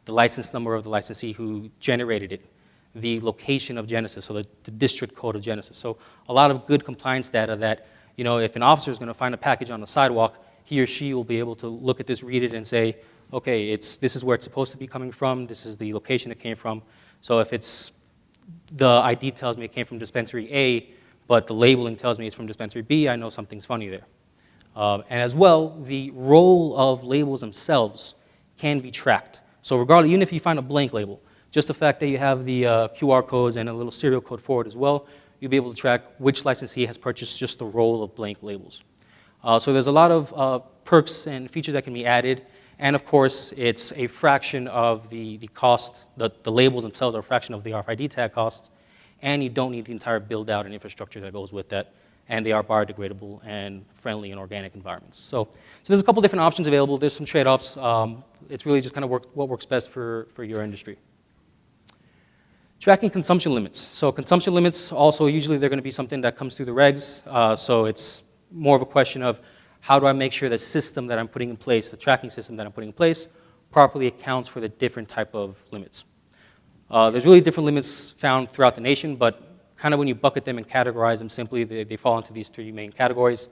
the license number of the licensee who generated it, the location of Genesis, so the district code of Genesis. So a lot of good compliance data that, you know, if an officer is going to find a package on the sidewalk, he or she will be able to look at this, read it, and say, okay, this is where it's supposed to be coming from, this is the location it came from. So if it's, the ID tells me it came from dispensary A, but the labeling tells me it's from dispensary B, I know something's funny there. And as well, the role of labels themselves can be tracked. So regardless, even if you find a blank label, just the fact that you have the QR codes and a little serial code for it as well, you'll be able to track which licensee has purchased just the roll of blank labels. So there's a lot of perks and features that can be added. And of course, it's a fraction of the cost, the labels themselves are a fraction of the RFID tag costs, and you don't need the entire build out and infrastructure that goes with that. And they are biodegradable and friendly in organic environments. So there's a couple different options available. There's some trade-offs. It's really just kind of what works best for your industry. Tracking consumption limits. So consumption limits also usually they're going to be something that comes through the regs. So it's more of a question of how do I make sure the system that I'm putting in place, the tracking system that I'm putting in place, properly accounts for the different type of limits. There's really different limits found throughout the nation, but kind of when you bucket them and categorize them simply, they fall into these three main categories.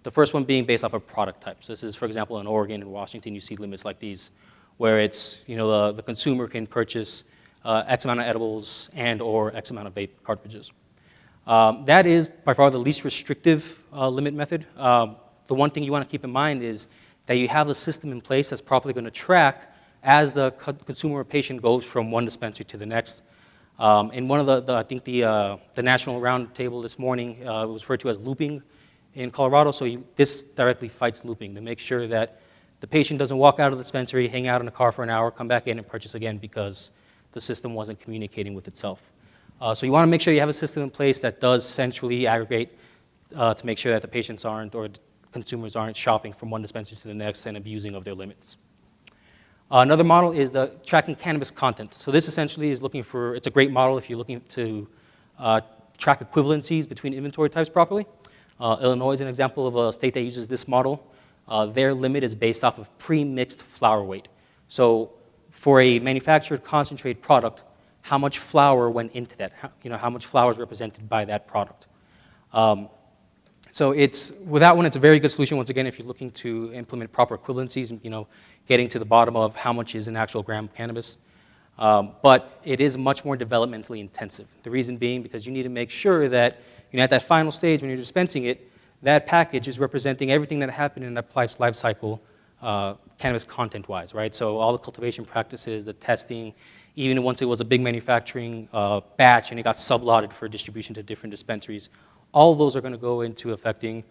The first one being based off of product type. So this is, for example, in Oregon and Washington, you see limits like these, where it's, you know, the consumer can purchase X amount of edibles and or X amount of vape cartridges. That is by far the least restrictive limit method. The one thing you want to keep in mind is that you have a system in place that's properly going to track as the consumer or patient goes from one dispensary to the next. In one of I think the national roundtable this morning, it was referred to as looping in Colorado. So this directly fights looping to make sure that the patient doesn't walk out of the dispensary, hang out in a car for an hour, come back in and purchase again because the system wasn't communicating with itself. So you want to make sure you have a system in place that does centrally aggregate to make sure that the patients aren't or consumers aren't shopping from one dispensary to the next and abusing of their limits. Another model is the tracking cannabis content. So this essentially is looking for, it's a great model if you're looking to track equivalencies between inventory types properly. Illinois is an example of a state that uses this model. Their limit is based off of pre-mixed flower weight. So for a manufactured concentrate product, how much flour went into that? How much flour is represented by that product? So with that one, it's a very good solution. Once again, if you're looking to implement proper equivalencies, getting to the bottom of how much is an actual gram of cannabis. But it is much more developmentally intensive. The reason being because you need to make sure that at that final stage when you're dispensing it, that package is representing everything that happened in that life cycle, cannabis content-wise, right? So all the cultivation practices, the testing, even once it was a big manufacturing batch and it got sublotted for distribution to different dispensaries, all of those are going to go into affecting,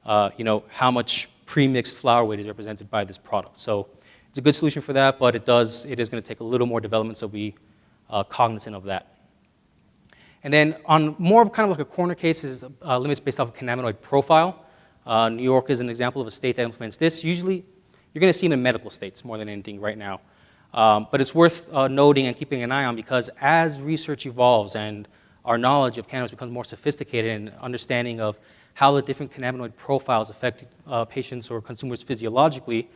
how much pre-mixed flour weight is represented by this product. So it's a good solution for that, but it is going to take a little more development, so be cognizant of that. And then on more of kind of like a corner case is limits based off of cannabinoid profile. New York is an example of a state that implements this. Usually, you're going to see them in medical states more than anything right now. But it's worth noting and keeping an eye on because as research evolves and our knowledge of cannabis becomes more sophisticated and understanding of how the different cannabinoid profiles affect patients or consumers physiologically,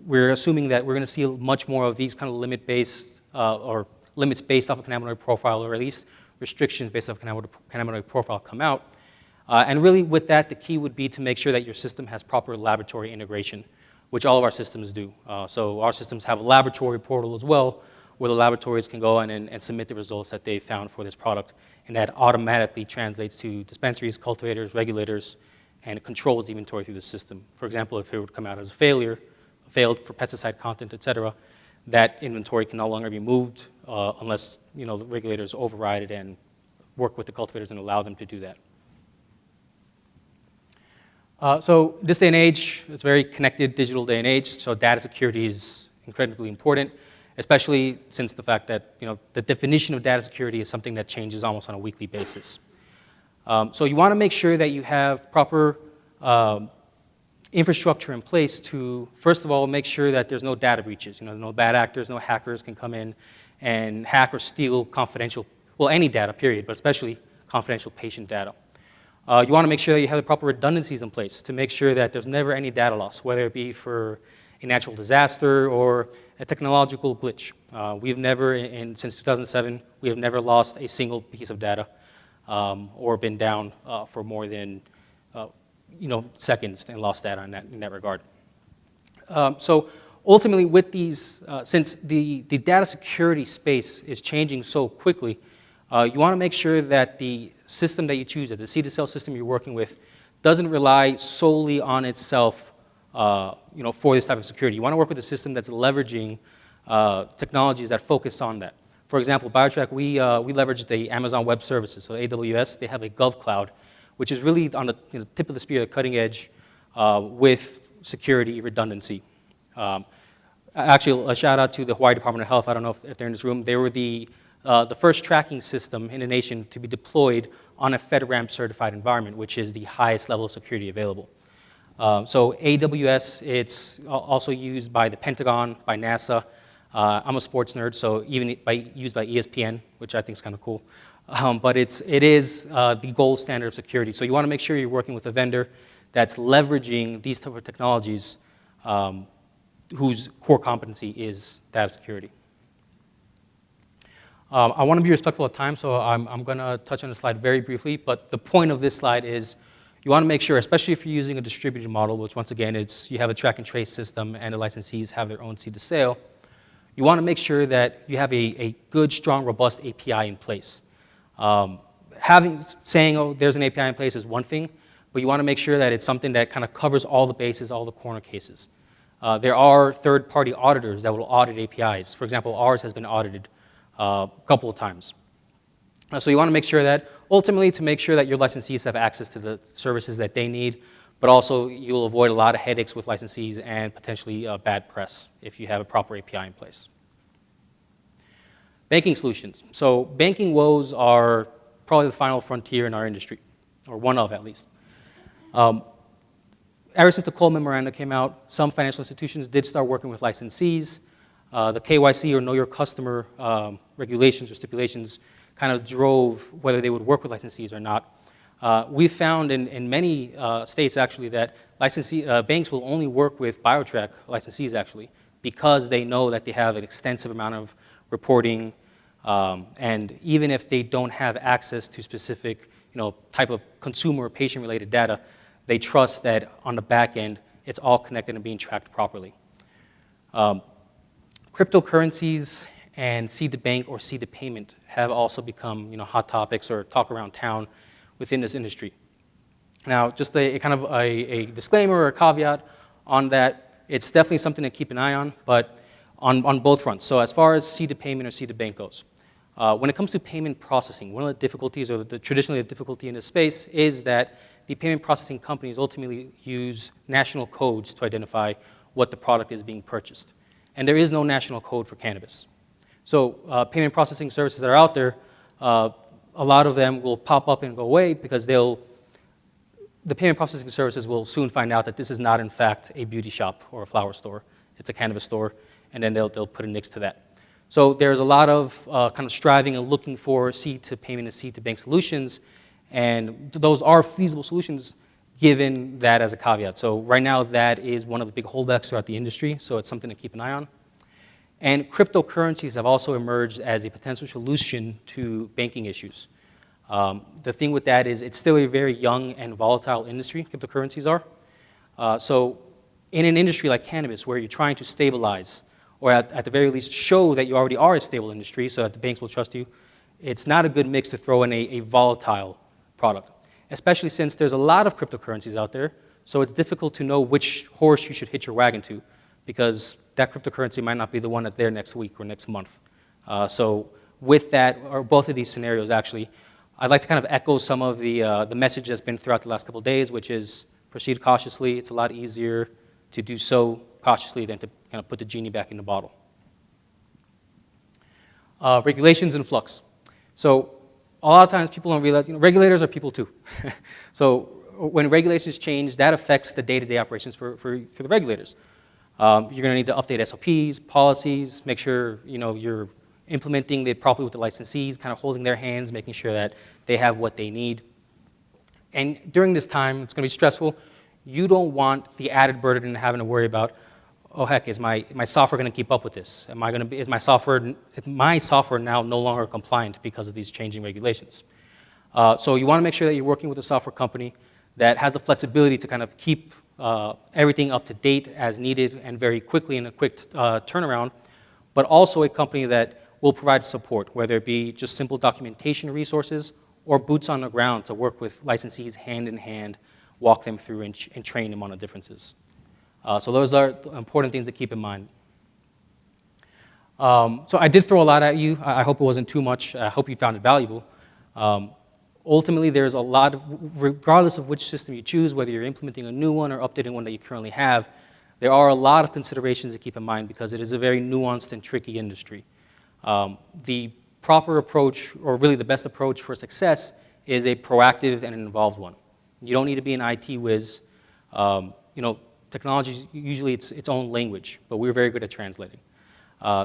we're assuming that we're going to see much more of these kind of limit-based or limits based off of cannabinoid profile, or at least restrictions based off cannabinoid profile come out. And really with that, the key would be to make sure that your system has proper laboratory integration, which all of our systems do. So our systems have a laboratory portal as well, where the laboratories can go in and submit the results that they found for this product. And that automatically translates to dispensaries, cultivators, regulators, and it controls the inventory through the system. For example, if it would come out as a failed for pesticide content, et cetera, that inventory can no longer be moved unless the regulators override it and work with the cultivators and allow them to do that. So this day and age, it's a very connected digital day and age, so data security is incredibly important, especially since the fact that the definition of data security is something that changes almost on a weekly basis. So you want to make sure that you have proper infrastructure in place to, first of all, make sure that there's no data breaches. No bad actors, no hackers can come in and hack or steal confidential, well, any data, period, but especially confidential patient data. You want to make sure that you have the proper redundancies in place to make sure that there's never any data loss, whether it be for a natural disaster or a technological glitch. We've never, since 2007, we have never lost a single piece of data or been down for more than seconds and lost data in that regard. So ultimately, with these, since the data security space is changing so quickly, you want to make sure that the system that you choose, the seed-to-sale system you're working with, doesn't rely solely on itself for this type of security. You want to work with a system that's leveraging technologies that focus on that. For example, BioTrack, we leverage the Amazon Web Services, so AWS. They have a GovCloud, which is really on the tip of the spear, the cutting edge with security redundancy. Actually, a shout out to the Hawaii Department of Health. I don't know if they're in this room. They were the first tracking system in the nation to be deployed on a FedRAMP certified environment, which is the highest level of security available. So AWS, it's also used by the Pentagon, by NASA. I'm a sports nerd, so even used by ESPN, which I think is kind of cool. But it is the gold standard of security. So you want to make sure you're working with a vendor that's leveraging these type of technologies whose core competency is data security. I want to be respectful of time, so I'm going to touch on the slide very briefly. But the point of this slide is you want to make sure, especially if you're using a distributed model, which once again, you have a track and trace system and the licensees have their own seed to sale, you want to make sure that you have a good, strong, robust API in place. Saying, oh, there's an API in place is one thing, but you want to make sure that it's something that kind of covers all the bases, all the corner cases. There are third-party auditors that will audit APIs. For example, ours has been audited a couple of times. So you want to make sure that, ultimately, to make sure that your licensees have access to the services that they need, but also you'll avoid a lot of headaches with licensees and potentially bad press if you have a proper API in place. Banking solutions. So banking woes are probably the final frontier in our industry, or one of at least. Ever since the Cole Memorandum came out, some financial institutions did start working with licensees. The KYC, or Know Your Customer regulations or stipulations, kind of drove whether they would work with licensees or not. We found in many states, actually, that banks will only work with BioTrack licensees, actually, because they know that they have an extensive amount of reporting, and even if they don't have access to specific type of consumer or patient-related data, they trust that on the back end, it's all connected and being tracked properly. Cryptocurrencies and seed-to-bank or seed-to-payment have also become hot topics or talk around town within this industry. Now, just a kind of a disclaimer or a caveat on that, it's definitely something to keep an eye on, but on both fronts. So as far as seed-to-payment or seed-to-bank goes, when it comes to payment processing, one of the difficulties, or traditionally the difficulty in this space, is that the payment processing companies ultimately use national codes to identify what the product is being purchased. And there is no national code for cannabis. So payment processing services that are out there, a lot of them will pop up and go away because the payment processing services will soon find out that this is not, in fact, a beauty shop or a flower store. It's a cannabis store, and then they'll put a nix to that. So there's a lot of kind of striving and looking for seed-to-payment and seed-to-bank solutions, and those are feasible solutions given that as a caveat. So right now, that is one of the big holdbacks throughout the industry, so it's something to keep an eye on. And cryptocurrencies have also emerged as a potential solution to banking issues. The thing with that is it's still a very young and volatile industry, cryptocurrencies are. So in an industry like cannabis, where you're trying to stabilize, or at the very least show that you already are a stable industry so that the banks will trust you, it's not a good mix to throw in a volatile product, especially since there's a lot of cryptocurrencies out there, so it's difficult to know which horse you should hitch your wagon to, because that cryptocurrency might not be the one that's there next week or next month. So with that, or both of these scenarios actually, I'd like to kind of echo some of the message that's been throughout the last couple of days, which is proceed cautiously. It's a lot easier to do so cautiously than to kind of put the genie back in the bottle. Regulations in flux. So a lot of times people don't realize, regulators are people too. So when regulations change, that affects the day-to-day operations for the regulators. You're going to need to update SOPs, policies, make sure you're implementing it properly with the licensees, kind of holding their hands, making sure that they have what they need. And during this time, it's going to be stressful. You don't want the added burden of having to worry about, oh heck, is my software going to keep up with this? Is my software now no longer compliant because of these changing regulations? So you want to make sure that you're working with a software company that has the flexibility to kind of keep everything up to date as needed and very quickly in a quick turnaround, but also a company that will provide support, whether it be just simple documentation resources or boots on the ground to work with licensees hand in hand, walk them through and train them on the differences. So those are important things to keep in mind. So I did throw a lot at you. I hope it wasn't too much. I hope you found it valuable. Ultimately, there's a lot of, regardless of which system you choose, whether you're implementing a new one or updating one that you currently have, there are a lot of considerations to keep in mind because it is a very nuanced and tricky industry. The proper approach, or really the best approach for success, is a proactive and an involved one. You don't need to be an IT whiz. Technology, usually it's its own language, but we're very good at translating.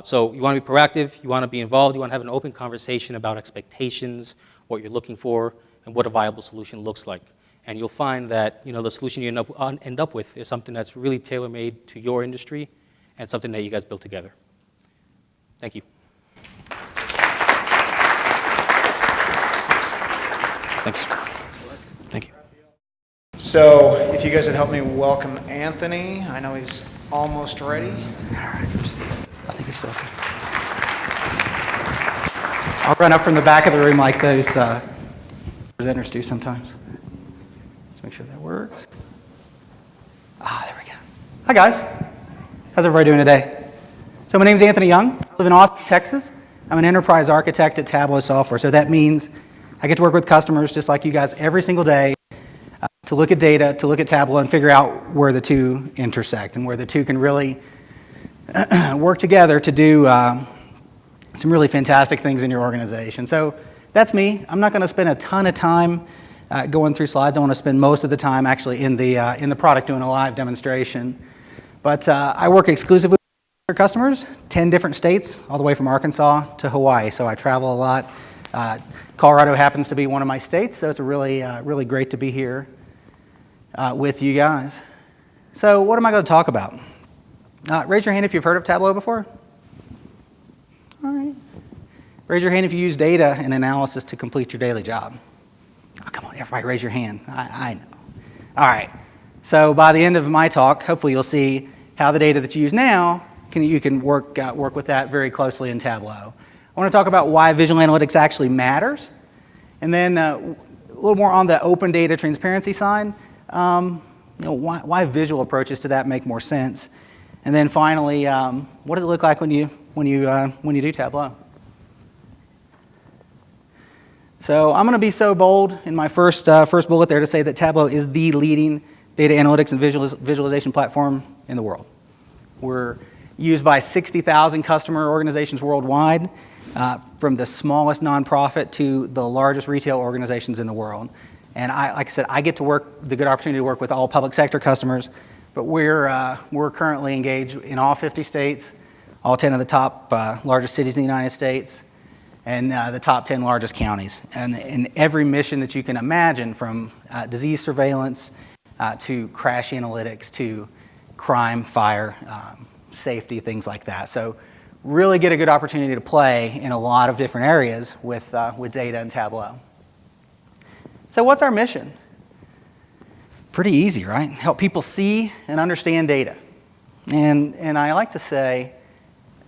So you want to be proactive, you want to be involved, you want to have an open conversation about expectations, what you're looking for, and what a viable solution looks like. And you'll find that the solution you end up with is something that's really tailor-made to your industry and something that you guys built together. Thank you. Thanks. Thank you. So if you guys would help me welcome Anthony. I know he's almost ready. I think it's so. I'll run up from the back of the room like those presenters do sometimes. Let's make sure that works. There we go. Hi, guys. How's everybody doing today? So my name is Anthony Young. I live in Austin, Texas. I'm an enterprise architect at Tableau Software. So that means I get to work with customers just like you guys every single day to look at data, to look at Tableau, and figure out where the two intersect and where the two can really work together to do some really fantastic things in your organization. So that's me. I'm not going to spend a ton of time going through slides. I want to spend most of the time actually in the product doing a live demonstration. But I work exclusively with customers, 10 different states, all the way from Arkansas to Hawaii. So I travel a lot. Colorado happens to be one of my states, so it's really great to be here with you guys. So what am I going to talk about? Raise your hand if you've heard of Tableau before. All right. Raise your hand if you use data and analysis to complete your daily job. Oh, come on, everybody raise your hand. I know. All right. So by the end of my talk, hopefully you'll see how the data that you use now, you can work with that very closely in Tableau. I want to talk about why visual analytics actually matters, and then a little more on the open data transparency side. Why visual approaches to that make more sense, and then finally, what does it look like when you do Tableau? So I'm going to be so bold in my first bullet there to say that Tableau is the leading data analytics and visualization platform in the world. We're used by 60,000 customer organizations worldwide, from the smallest nonprofit to the largest retail organizations in the world. And like I said, I get to the good opportunity to work with all public sector customers, but we're currently engaged in all 50 states, all 10 of the top largest cities in the United States, and the top 10 largest counties. And in every mission that you can imagine, from disease surveillance to crash analytics to crime, fire, safety, things like that. So really get a good opportunity to play in a lot of different areas with data and Tableau. So what's our mission? Pretty easy, right? Help people see and understand data. And I like to say,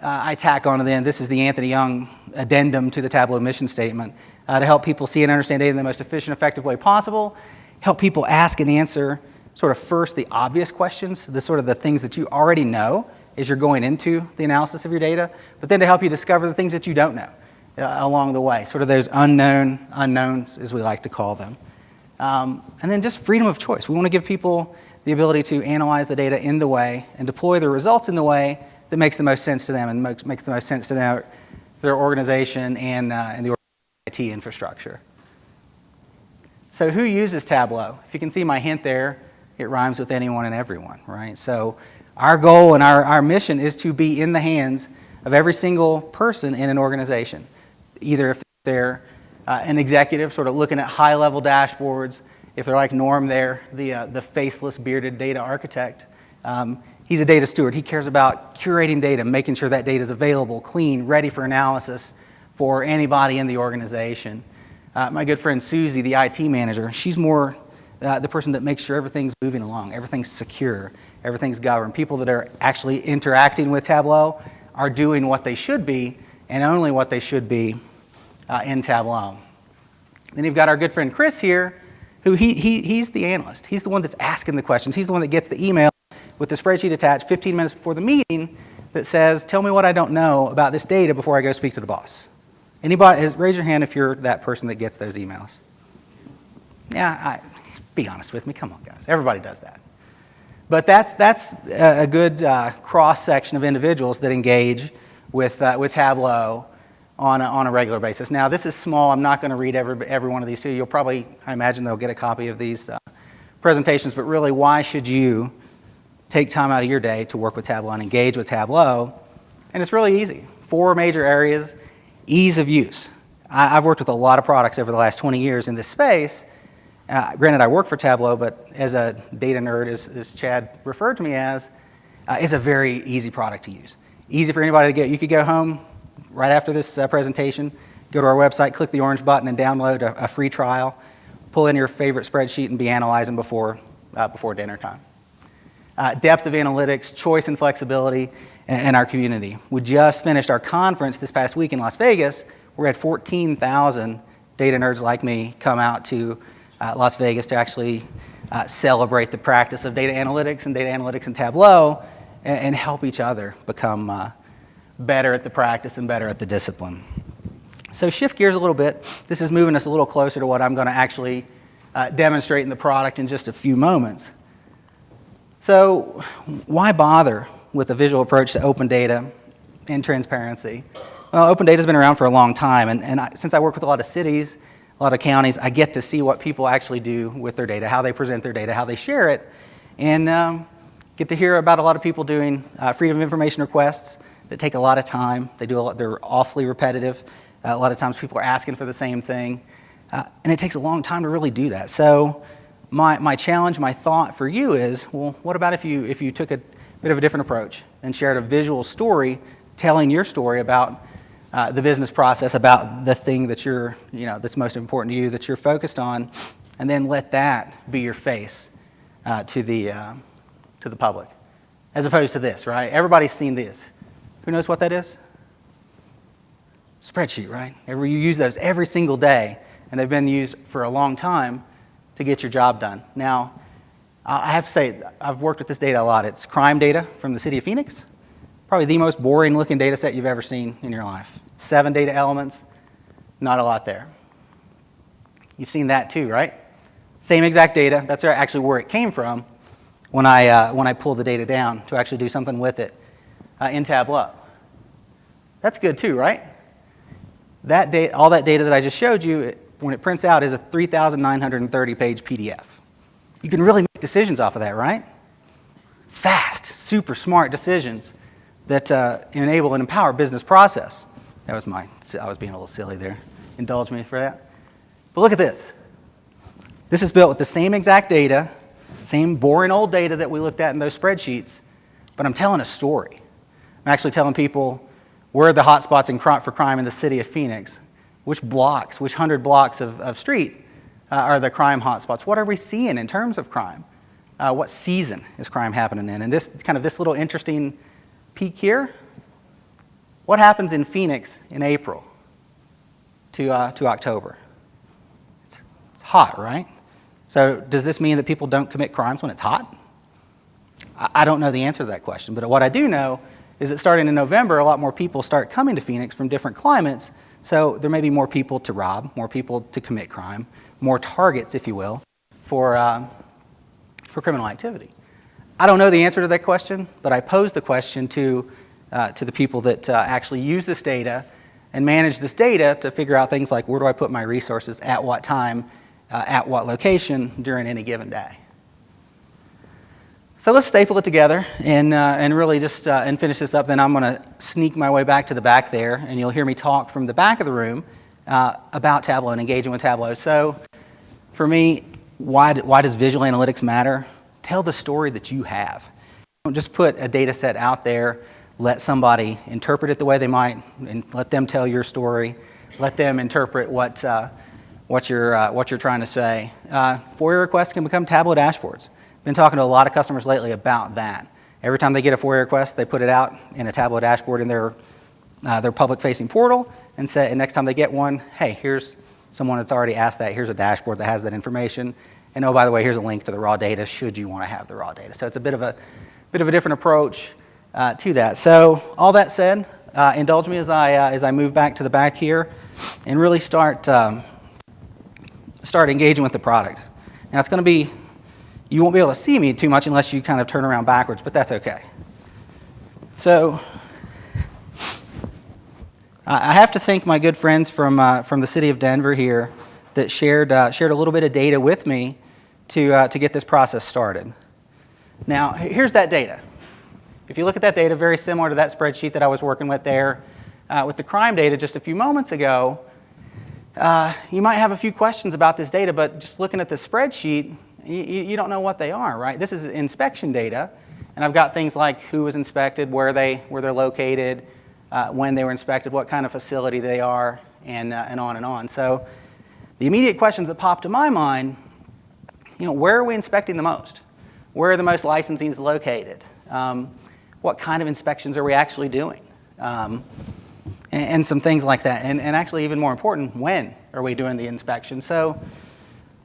I tack on to the end, this is the Anthony Young addendum to the Tableau mission statement, to help people see and understand data in the most efficient, effective way possible, help people ask and answer sort of first the obvious questions, the things that you already know as you're going into the analysis of your data, but then to help you discover the things that you don't know along the way, sort of those unknowns, as we like to call them. And then just freedom of choice. We want to give people the ability to analyze the data in the way and deploy the results in the way that makes the most sense to them and makes the most sense to their organization and the IT infrastructure. So who uses Tableau? If you can see my hint there, it rhymes with anyone and everyone, right? So our goal and our mission is to be in the hands of every single person in an organization, either if they're an executive sort of looking at high-level dashboards, if they're like Norm there, the faceless, bearded data architect. He's a data steward. He cares about curating data, making sure that data is available, clean, ready for analysis for anybody in the organization. My good friend Susie, the IT manager, she's more the person that makes sure everything's moving along, everything's secure, everything's governed. People that are actually interacting with Tableau are doing what they should be and only what they should be in Tableau. Then you've got our good friend Chris here, who he's the analyst. He's the one that's asking the questions. He's the one that gets the email with the spreadsheet attached 15 minutes before the meeting that says, tell me what I don't know about this data before I go speak to the boss. Anybody, raise your hand if you're that person that gets those emails. Yeah, be honest with me. Come on, guys. Everybody does that. But that's a good cross-section of individuals that engage with Tableau on a regular basis. Now, this is small. I'm not going to read every one of these to you. You'll probably, I imagine they'll get a copy of these presentations. But really, why should you take time out of your day to work with Tableau and engage with Tableau? And it's really easy. 4 major areas. Ease of use. I've worked with a lot of products over the last 20 years in this space. Granted, I work for Tableau, but as a data nerd, as Chad referred to me as, it's a very easy product to use. Easy for anybody to get. You could go home right after this presentation, go to our website, click the orange button, and download a free trial. Pull in your favorite spreadsheet and be analyzing before dinner time. Depth of analytics, choice and flexibility, and our community. We just finished our conference this past week in Las Vegas. We had 14,000 data nerds like me come out to Las Vegas to actually celebrate the practice of data analytics and Tableau and help each other become better at the practice and better at the discipline. So shift gears a little bit. This is moving us a little closer to what I'm going to actually demonstrate in the product in just a few moments. So why bother with a visual approach to open data and transparency? Well, open data has been around for a long time, and since I work with a lot of cities, a lot of counties, I get to see what people actually do with their data, how they present their data, how they share it, and get to hear about a lot of people doing freedom of information requests that take a lot of time. They're awfully repetitive. A lot of times people are asking for the same thing, and it takes a long time to really do that. So my challenge, my thought for you is, well, what about if you took a bit of a different approach and shared a visual story telling your story about the business process, about the thing that that's most important to you, that you're focused on, and then let that be your face to the public, as opposed to this, right? Everybody's seen this. Who knows what that is? Spreadsheet, right? You use those every single day, and they've been used for a long time to get your job done. Now, I have to say, I've worked with this data a lot. It's crime data from the city of Phoenix. Probably the most boring looking data set you've ever seen in your life. 7 data elements, not a lot there. You've seen that too, right? Same exact data. That's actually where it came from when I pulled the data down to actually do something with it in Tableau. That's good too, right? All that data that I just showed you, when it prints out, is a 3,930 page PDF. You can really make decisions off of that, right? Fast, super smart decisions that enable and empower business process. I was being a little silly there. Indulge me for that. But look at this. This is built with the same exact data, same boring old data that we looked at in those spreadsheets, but I'm telling a story. I'm actually telling people where are the hotspots for crime in the city of Phoenix, which 100 blocks of street are the crime hotspots. What are we seeing in terms of crime? What season is crime happening in? And this little interesting peek here. What happens in Phoenix in April to October? It's hot, right? So does this mean that people don't commit crimes when it's hot? I don't know the answer to that question, but what I do know is that starting in November, a lot more people start coming to Phoenix from different climates, so there may be more people to rob, more people to commit crime, more targets, if you will, for criminal activity? I don't know the answer to that question, but I posed the question to the people that actually use this data and manage this data to figure out things like where do I put my resources, at what time, at what location during any given day. So let's staple it together and really just and finish this up. Then I'm going to sneak my way back to the back there, and you'll hear me talk from the back of the room about Tableau and engaging with Tableau. So for me, why does visual analytics matter? Tell the story that you have. Don't just put a data set out there, let somebody interpret it the way they might, and let them tell your story. Let them interpret what you're trying to say. FOIA requests can become Tableau dashboards. Been talking to a lot of customers lately about that. Every time they get a FOIA request, they put it out in a Tableau dashboard in their public-facing portal, and next time they get one, hey, here's someone that's already asked that. Here's a dashboard that has that information, and oh, by the way, here's a link to the raw data should you want to have the raw data. So it's a bit of a different approach to that. So all that said, indulge me as I move back to the back here and really start engaging with the product. Now it's going to be, you won't be able to see me too much unless you kind of turn around backwards, but that's okay. So I have to thank my good friends from the city of Denver here that shared a little bit of data with me to get this process started. Now, here's that data. If you look at that data, very similar to that spreadsheet that I was working with there with the crime data just a few moments ago, you might have a few questions about this data, but just looking at the spreadsheet, you don't know what they are, right? This is inspection data, and I've got things like who was inspected, where they're located, when they were inspected, what kind of facility they are, and on and on. So the immediate questions that popped to my mind, where are we inspecting the most? Where are the most licensings located? What kind of inspections are we actually doing? And some things like that. And actually, even more important, when are we doing the inspection? So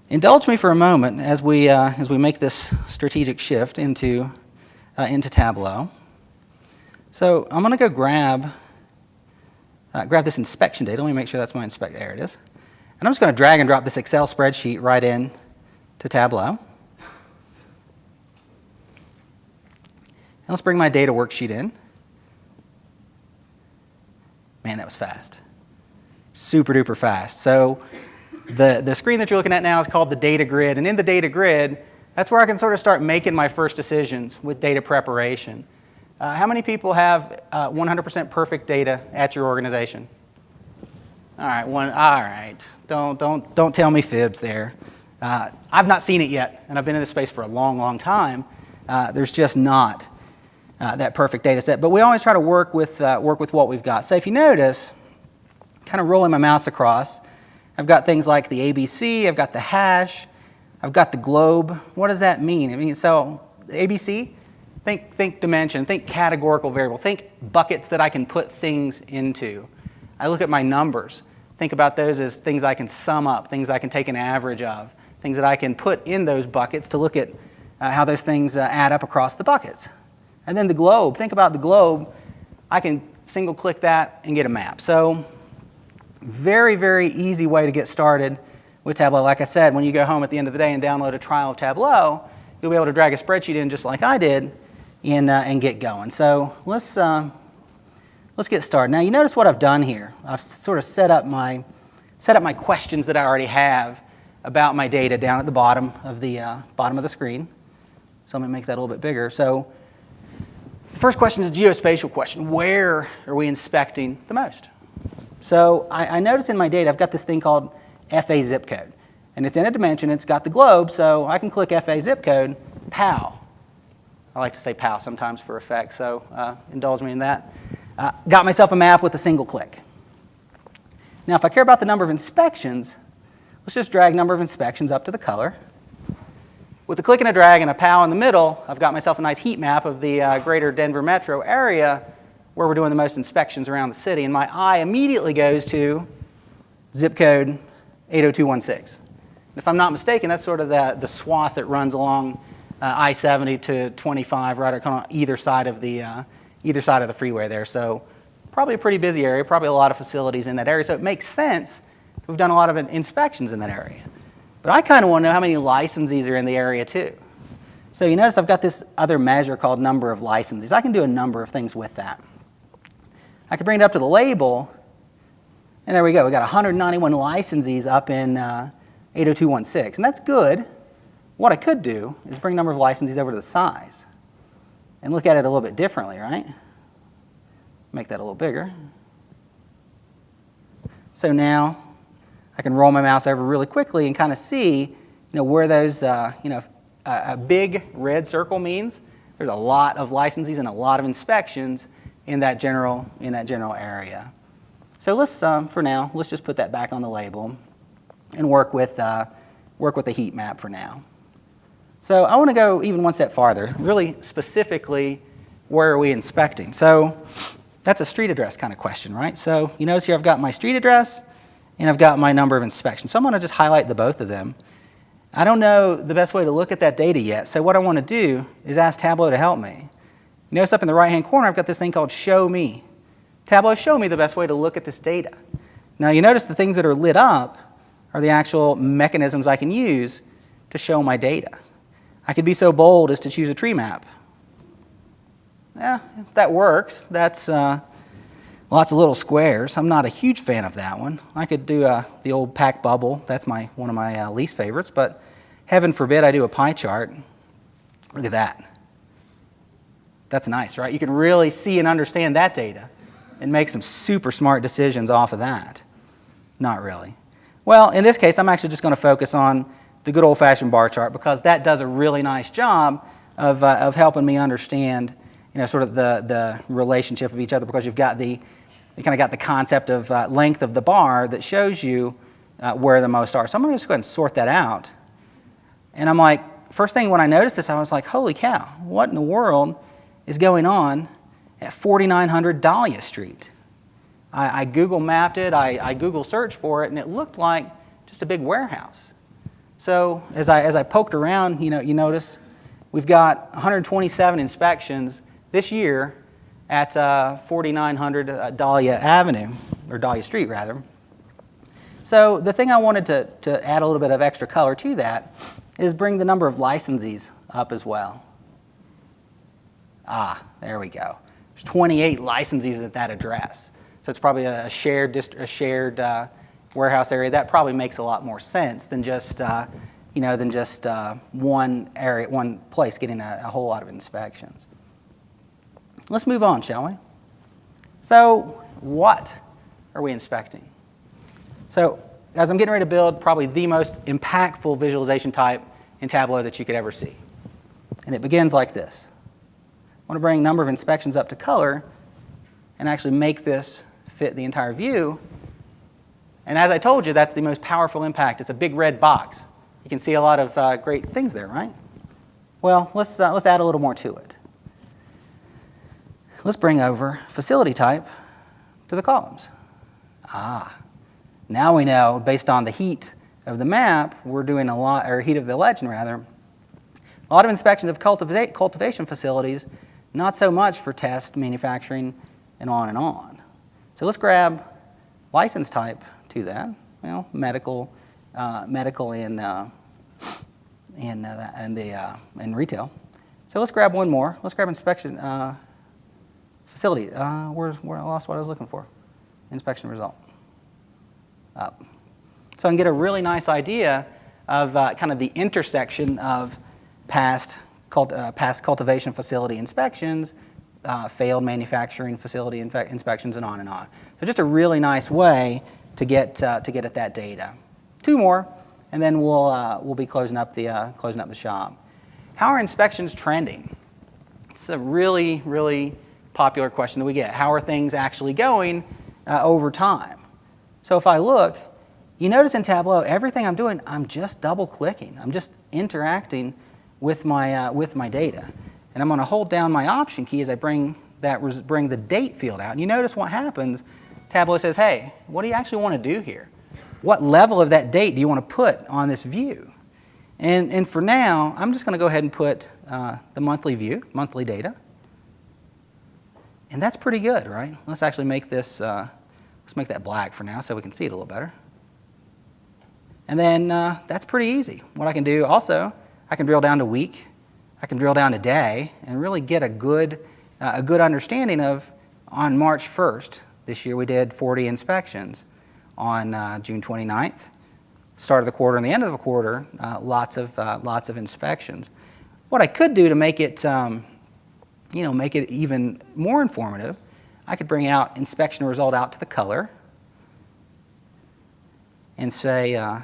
indulge me for a moment as we make this strategic shift into Tableau. So I'm going to go grab this inspection data. Let me make sure that's my inspection. There it is. And I'm just going to drag and drop this Excel spreadsheet right in to Tableau. And let's bring my data worksheet in. Man, that was fast. Super duper fast. So the screen that you're looking at now is called the data grid. And in the data grid, that's where I can sort of start making my first decisions with data preparation. How many people have 100% perfect data at your organization? All right, one. All right. Don't tell me fibs there. I've not seen it yet, and I've been in this space for a long, long time. There's just not that perfect data set, but we always try to work with what we've got. So if you notice, kind of rolling my mouse across, I've got things like the ABC, I've got the hash, I've got the globe. What does that mean? I mean, so ABC, think dimension, think categorical variable, think buckets that I can put things into. I look at my numbers, think about those as things I can sum up, things I can take an average of, things that I can put in those buckets to look at how those things add up across the buckets. And then the globe, think about the globe. I can single click that and get a map. So very, very easy way to get started with Tableau. Like I said, when you go home at the end of the day and download a trial of Tableau, you'll be able to drag a spreadsheet in just like I did and get going. So let's get started. Now you notice what I've done here. I've sort of set up my questions that I already have about my data down at the bottom of the screen. So I'm going to make that a little bit bigger. So the first question is a geospatial question. Where are we inspecting the most? So I notice in my data I've got this thing called FA zip code. And it's in a dimension, it's got the globe, so I can click FA zip code, POW. I like to say POW sometimes for effect, so indulge me in that. Got myself a map with a single click. Now if I care about the number of inspections, let's just drag number of inspections up to the color. With a click and a drag and a POW in the middle, I've got myself a nice heat map of the greater Denver metro area where we're doing the most inspections around the city. And my eye immediately goes to zip code 80216. If I'm not mistaken, that's sort of the swath that runs along I-70 to 25 right on either side of the freeway there. So probably a pretty busy area, probably a lot of facilities in that area. So it makes sense we've done a lot of inspections in that area. But I kind of want to know how many licensees are in the area too. So you notice I've got this other measure called number of licensees. I can do a number of things with that. I can bring it up to the label, and there we go. We got 191 licensees up in 80216, and that's good. What I could do is bring number of licensees over to the size and look at it a little bit differently, right? Make that a little bigger. So now I can roll my mouse over really quickly and kind of see, where those, a big red circle means there's a lot of licensees and a lot of inspections in that general area. So let's, for now, let's just put that back on the label and work with the heat map for now. So I want to go even one step farther, really specifically, where are we inspecting? So that's a street address kind of question, right? So you notice here I've got my street address and I've got my number of inspections. So I'm going to just highlight the both of them. I don't know the best way to look at that data yet, so what I want to do is ask Tableau to help me. You notice up in the right-hand corner I've got this thing called Show Me. Tableau, show me the best way to look at this data. Now you notice the things that are lit up are the actual mechanisms I can use to show my data. I could be so bold as to choose a tree map. Yeah, that works. That's lots of little squares. I'm not a huge fan of that one. I could do the old pack bubble. That's one of my least favorites, but heaven forbid I do a pie chart. Look at that. That's nice, right? You can really see and understand that data and make some super smart decisions off of that. Not really. Well, in this case, I'm actually just going to focus on the good old-fashioned bar chart because that does a really nice job of helping me understand, sort of the relationship of each other, because you kind of got the concept of length of the bar that shows you where the most are. So I'm going to just go ahead and sort that out. And I'm like, first thing when I noticed this, I was like, holy cow, what in the world is going on at 4900 Dahlia Street? I Google mapped it, I Google searched for it, and it looked like just a big warehouse. So as I poked around, you notice we've got 127 inspections this year at 4900 Dahlia Avenue, or Dahlia Street rather. So the thing I wanted to add a little bit of extra color to that is bring the number of licensees up as well. Ah, there we go. There's 28 licensees at that address. So it's probably a shared warehouse area. That probably makes a lot more sense than just one area, one place getting a whole lot of inspections. Let's move on, shall we? So what are we inspecting? So as I'm getting ready to build probably the most impactful visualization type in Tableau that you could ever see. And it begins like this. I want to bring number of inspections up to color and actually make this fit the entire view. And as I told you, that's the most powerful impact. It's a big red box. You can see a lot of great things there, right? Well, let's add a little more to it. Let's bring over facility type to the columns. Ah, now we know, based on the heat of the map, we're doing a lot, or heat of the legend rather, a lot of inspections of cultivation facilities, not so much for test, manufacturing, and on and on. So let's grab license type to that. Well, medical and retail. So let's grab one more. Let's grab inspection facility. Where I lost what I was looking for. Inspection result. Up. So I can get a really nice idea of kind of the intersection of past cultivation facility inspections, failed manufacturing facility inspections, and on and on. So just a really nice way to get at that data. Two more, and then we'll be closing up the shop. How are inspections trending? It's a really, really popular question that we get. How are things actually going over time? So if I look, you notice in Tableau, everything I'm doing, I'm just double-clicking. I'm just interacting with my data. And I'm going to hold down my Option key as I bring the date field out. And you notice what happens. Tableau says, hey, what do you actually want to do here? What level of that date do you want to put on this view? And for now, I'm just going to go ahead and put the monthly view, monthly data. And that's pretty good, right? Let's actually make this, let's make that black for now so we can see it a little better. And then that's pretty easy. What I can do also, I can drill down to week, I can drill down to day, and really get a good understanding of, on March 1st, this year we did 40 inspections. On June 29th, start of the quarter and the end of the quarter, lots of inspections. What I could do to make it, make it even more informative, I could bring out inspection result out to the color and say, there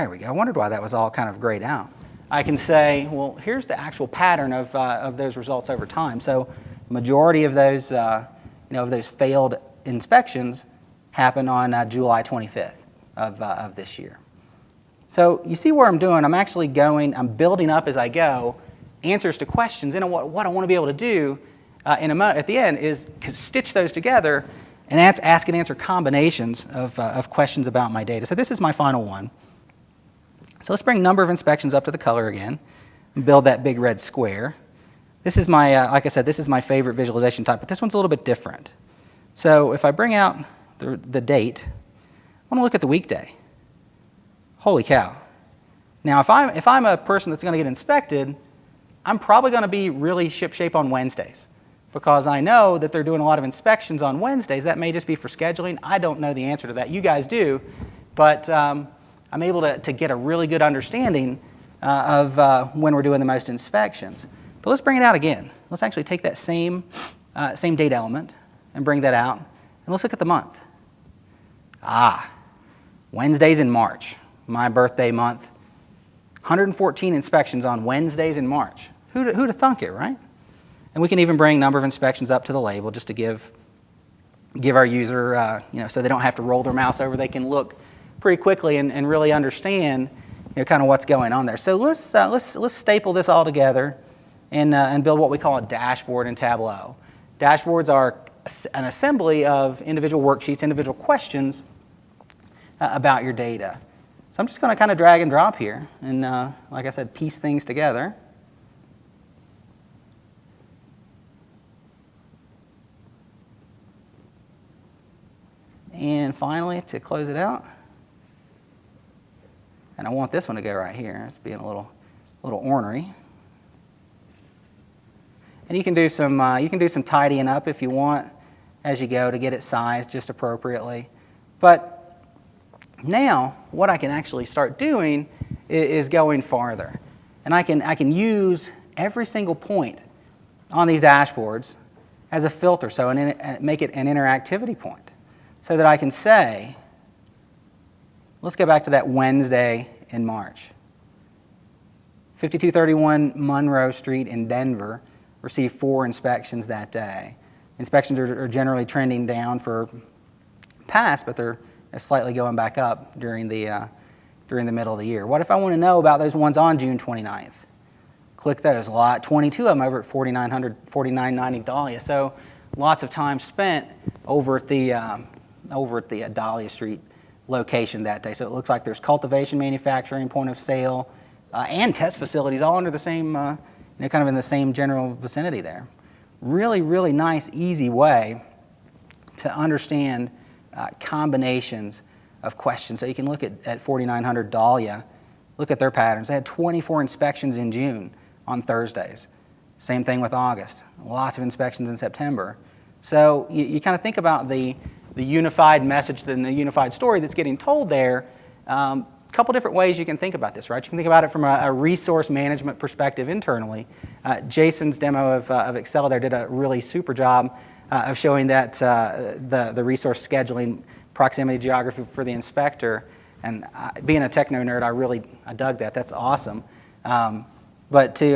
we go. I wondered why that was all kind of grayed out. I can say, well, here's the actual pattern of those results over time. So majority of those, of those failed inspections happened on July 25th of this year. So you see where I'm doing. I'm building up as I go answers to questions. And what I want to be able to do at the end is stitch those together and ask and answer combinations of questions about my data. So this is my final one. So let's bring number of inspections up to the color again and build that big red square. This is my, like I said, this is my favorite visualization type, but this one's a little bit different. So if I bring out the date, I want to look at the weekday. Holy cow. Now, if I'm a person that's going to get inspected, I'm probably going to be really shipshape on Wednesdays because I know that they're doing a lot of inspections on Wednesdays. That may just be for scheduling. I don't know the answer to that. You guys do. But I'm able to get a really good understanding of when we're doing the most inspections. But let's bring it out again. Let's actually take that same date element and bring that out. And let's look at the month. Wednesdays in March, my birthday month. 114 inspections on Wednesdays in March. Who'd have thunk it, right? And we can even bring number of inspections up to the label just to give our user, so they don't have to roll their mouse over. They can look pretty quickly and really understand, kind of what's going on there. So let's staple this all together and build what we call a dashboard in Tableau. Dashboards are an assembly of individual worksheets, individual questions about your data. So I'm just going to kind of drag and drop here and, like I said, piece things together. And finally, to close it out, and I want this one to go right here. It's being a little ornery. And you can do some tidying up if you want as you go to get it sized just appropriately. But now what I can actually start doing is going farther. And I can use every single point on these dashboards as a filter, so make it an interactivity point. So that I can say, let's go back to that Wednesday in March. 5231 Monroe Street in Denver received 4 inspections that day. Inspections are generally trending down for past, but they're slightly going back up during the middle of the year. What if I want to know about those ones on June 29th? Click those. 22 of them over at 4990 Dahlia. So lots of time spent over at the Dahlia Street location that day. So it looks like there's cultivation, manufacturing, point of sale, and test facilities all under the same, kind of in the same general vicinity there. Really, really nice, easy way to understand combinations of questions. So you can look at 4900 Dahlia, look at their patterns. They had 24 inspections in June on Thursdays. Same thing with August. Lots of inspections in September. So you kind of think about the unified message and the unified story that's getting told there. A couple different ways you can think about this, right? You can think about it from a resource management perspective internally. Jason's demo of Excel there did a really super job of showing that the resource scheduling, proximity geography for the inspector. And being a techno nerd, I dug that. That's awesome. But to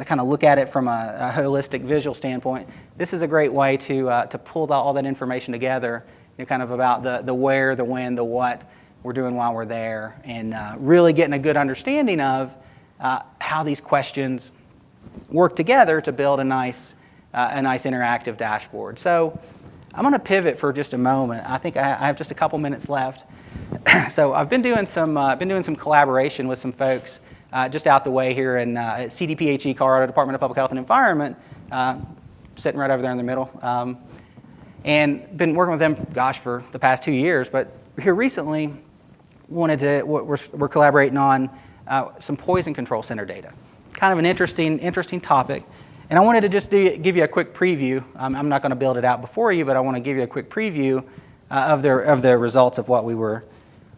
kind of look at it from a holistic visual standpoint, this is a great way to pull all that information together, kind of about the where, the when, the what we're doing while we're there, and really getting a good understanding of how these questions work together to build a nice interactive dashboard. So I'm going to pivot for just a moment. I think I have just a couple minutes left. So I've been doing some collaboration with some folks just out the way here in CDPHE, Colorado Department of Public Health and Environment, sitting right over there in the middle. And been working with them, for the past 2 years, but here recently we're collaborating on some poison control center data. Kind of an interesting topic. And I wanted to just give you a quick preview. I'm not going to build it out before you, but I want to give you a quick preview of the results of what we were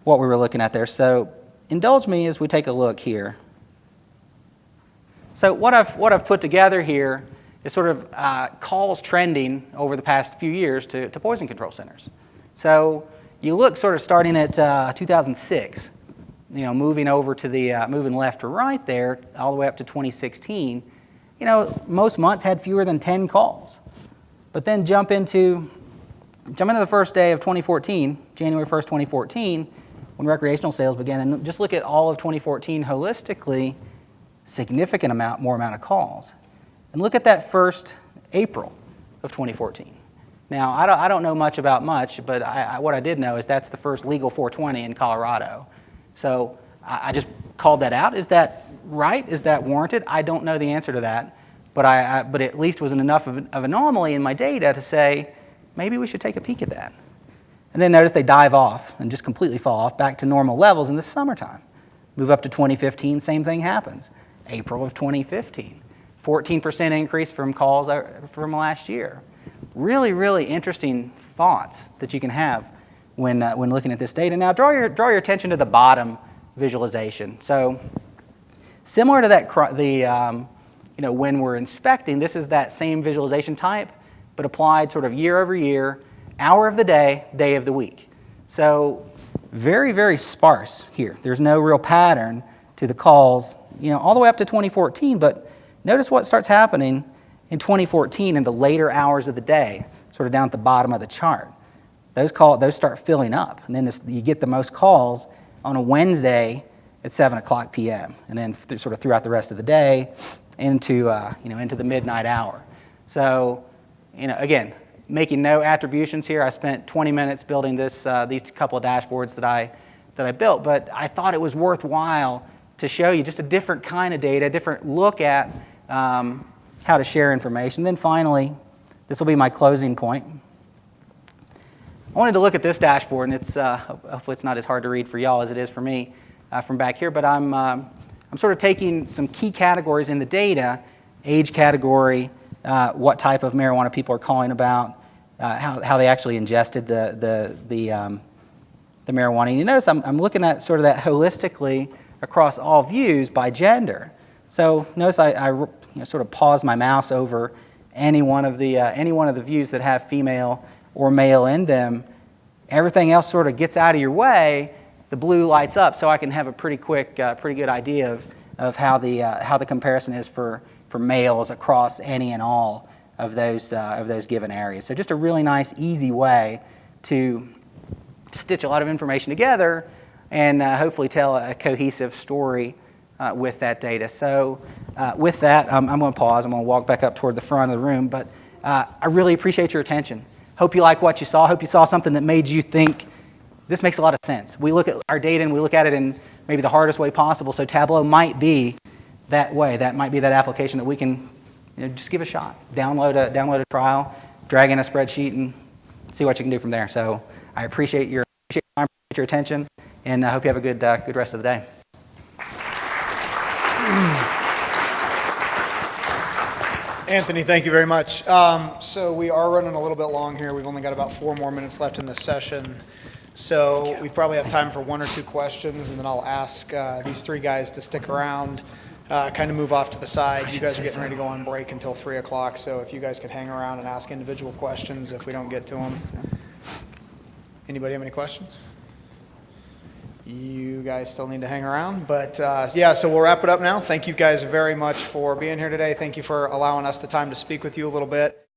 looking at there. So indulge me as we take a look here. So what I've put together here is sort of calls trending over the past few years to poison control centers. So you look sort of starting at 2006, moving over to the moving left to right there, all the way up to 2016. Most months had fewer than 10 calls. But then jump into the first day of 2014, January 1st, 2014, when recreational sales began, and just look at all of 2014 holistically, significant more amount of calls. And look at that first April of 2014. Now, I don't know much about much, but what I did know is that's the first legal 420 in Colorado. So I just called that out. Is that right? Is that warranted? I don't know the answer to that, but but at least was enough of an anomaly in my data to say, maybe we should take a peek at that. And then notice they dive off and just completely fall off back to normal levels in the summertime. Move up to 2015, same thing happens. April of 2015, 14% increase from calls from last year. Really, really interesting thoughts that you can have when looking at this data. Now, draw your attention to the bottom visualization. So, similar to that, when we're inspecting, this is that same visualization type, but applied sort of year over year, hour of the day, day of the week. So, very, very sparse here. There's no real pattern to the calls, all the way up to 2014. But notice what starts happening in 2014 in the later hours of the day, sort of down at the bottom of the chart. Those start filling up, and then you get the most calls on a Wednesday at 7:00 p.m. and then sort of throughout the rest of the day into the midnight hour. So, again, making no attributions here. I spent 20 minutes building these couple of dashboards that I built, but I thought it was worthwhile to show you just a different kind of data, a different look at how to share information. Then finally, this will be my closing point. I wanted to look at this dashboard, and it's hopefully it's not as hard to read for y'all as it is for me from back here. But I'm sort of taking some key categories in the data: age category, what type of marijuana people are calling about, how they actually ingested the marijuana. And you notice I'm looking at sort of that holistically across all views by gender. So notice I sort of pause my mouse over any one of the views that have female or male in them. Everything else sort of gets out of your way. The blue lights up, so I can have a pretty good idea of how the comparison is for males across any and all of those given areas. So just a really nice, easy way to stitch a lot of information together and hopefully tell a cohesive story with that data. So with that, I'm going to pause. I'm going to walk back up toward the front of the room. But I really appreciate your attention. Hope you like what you saw. Hope you saw something that made you think, this makes a lot of sense. We look at our data and we look at it in maybe the hardest way possible. So Tableau might be that way. That might be that application that we can just give a shot. Download a trial, drag in a spreadsheet, and see what you can do from there. So I appreciate your time, appreciate your attention, and I hope you have a good rest of the day. Anthony, thank you very much. So we are running a little bit long here. We've only got about 4 more minutes left in this session. So we probably have time for 1 or 2 questions, and then I'll ask these 3 guys to stick around, kind of move off to the side. You guys are getting ready to go on break until 3 o'clock, so if you guys could hang around and ask individual questions if we don't get to them. Anybody have any questions? You guys still need to hang around, but yeah, so we'll wrap it up now. Thank you guys very much for being here today. Thank you for allowing us the time to speak with you a little bit.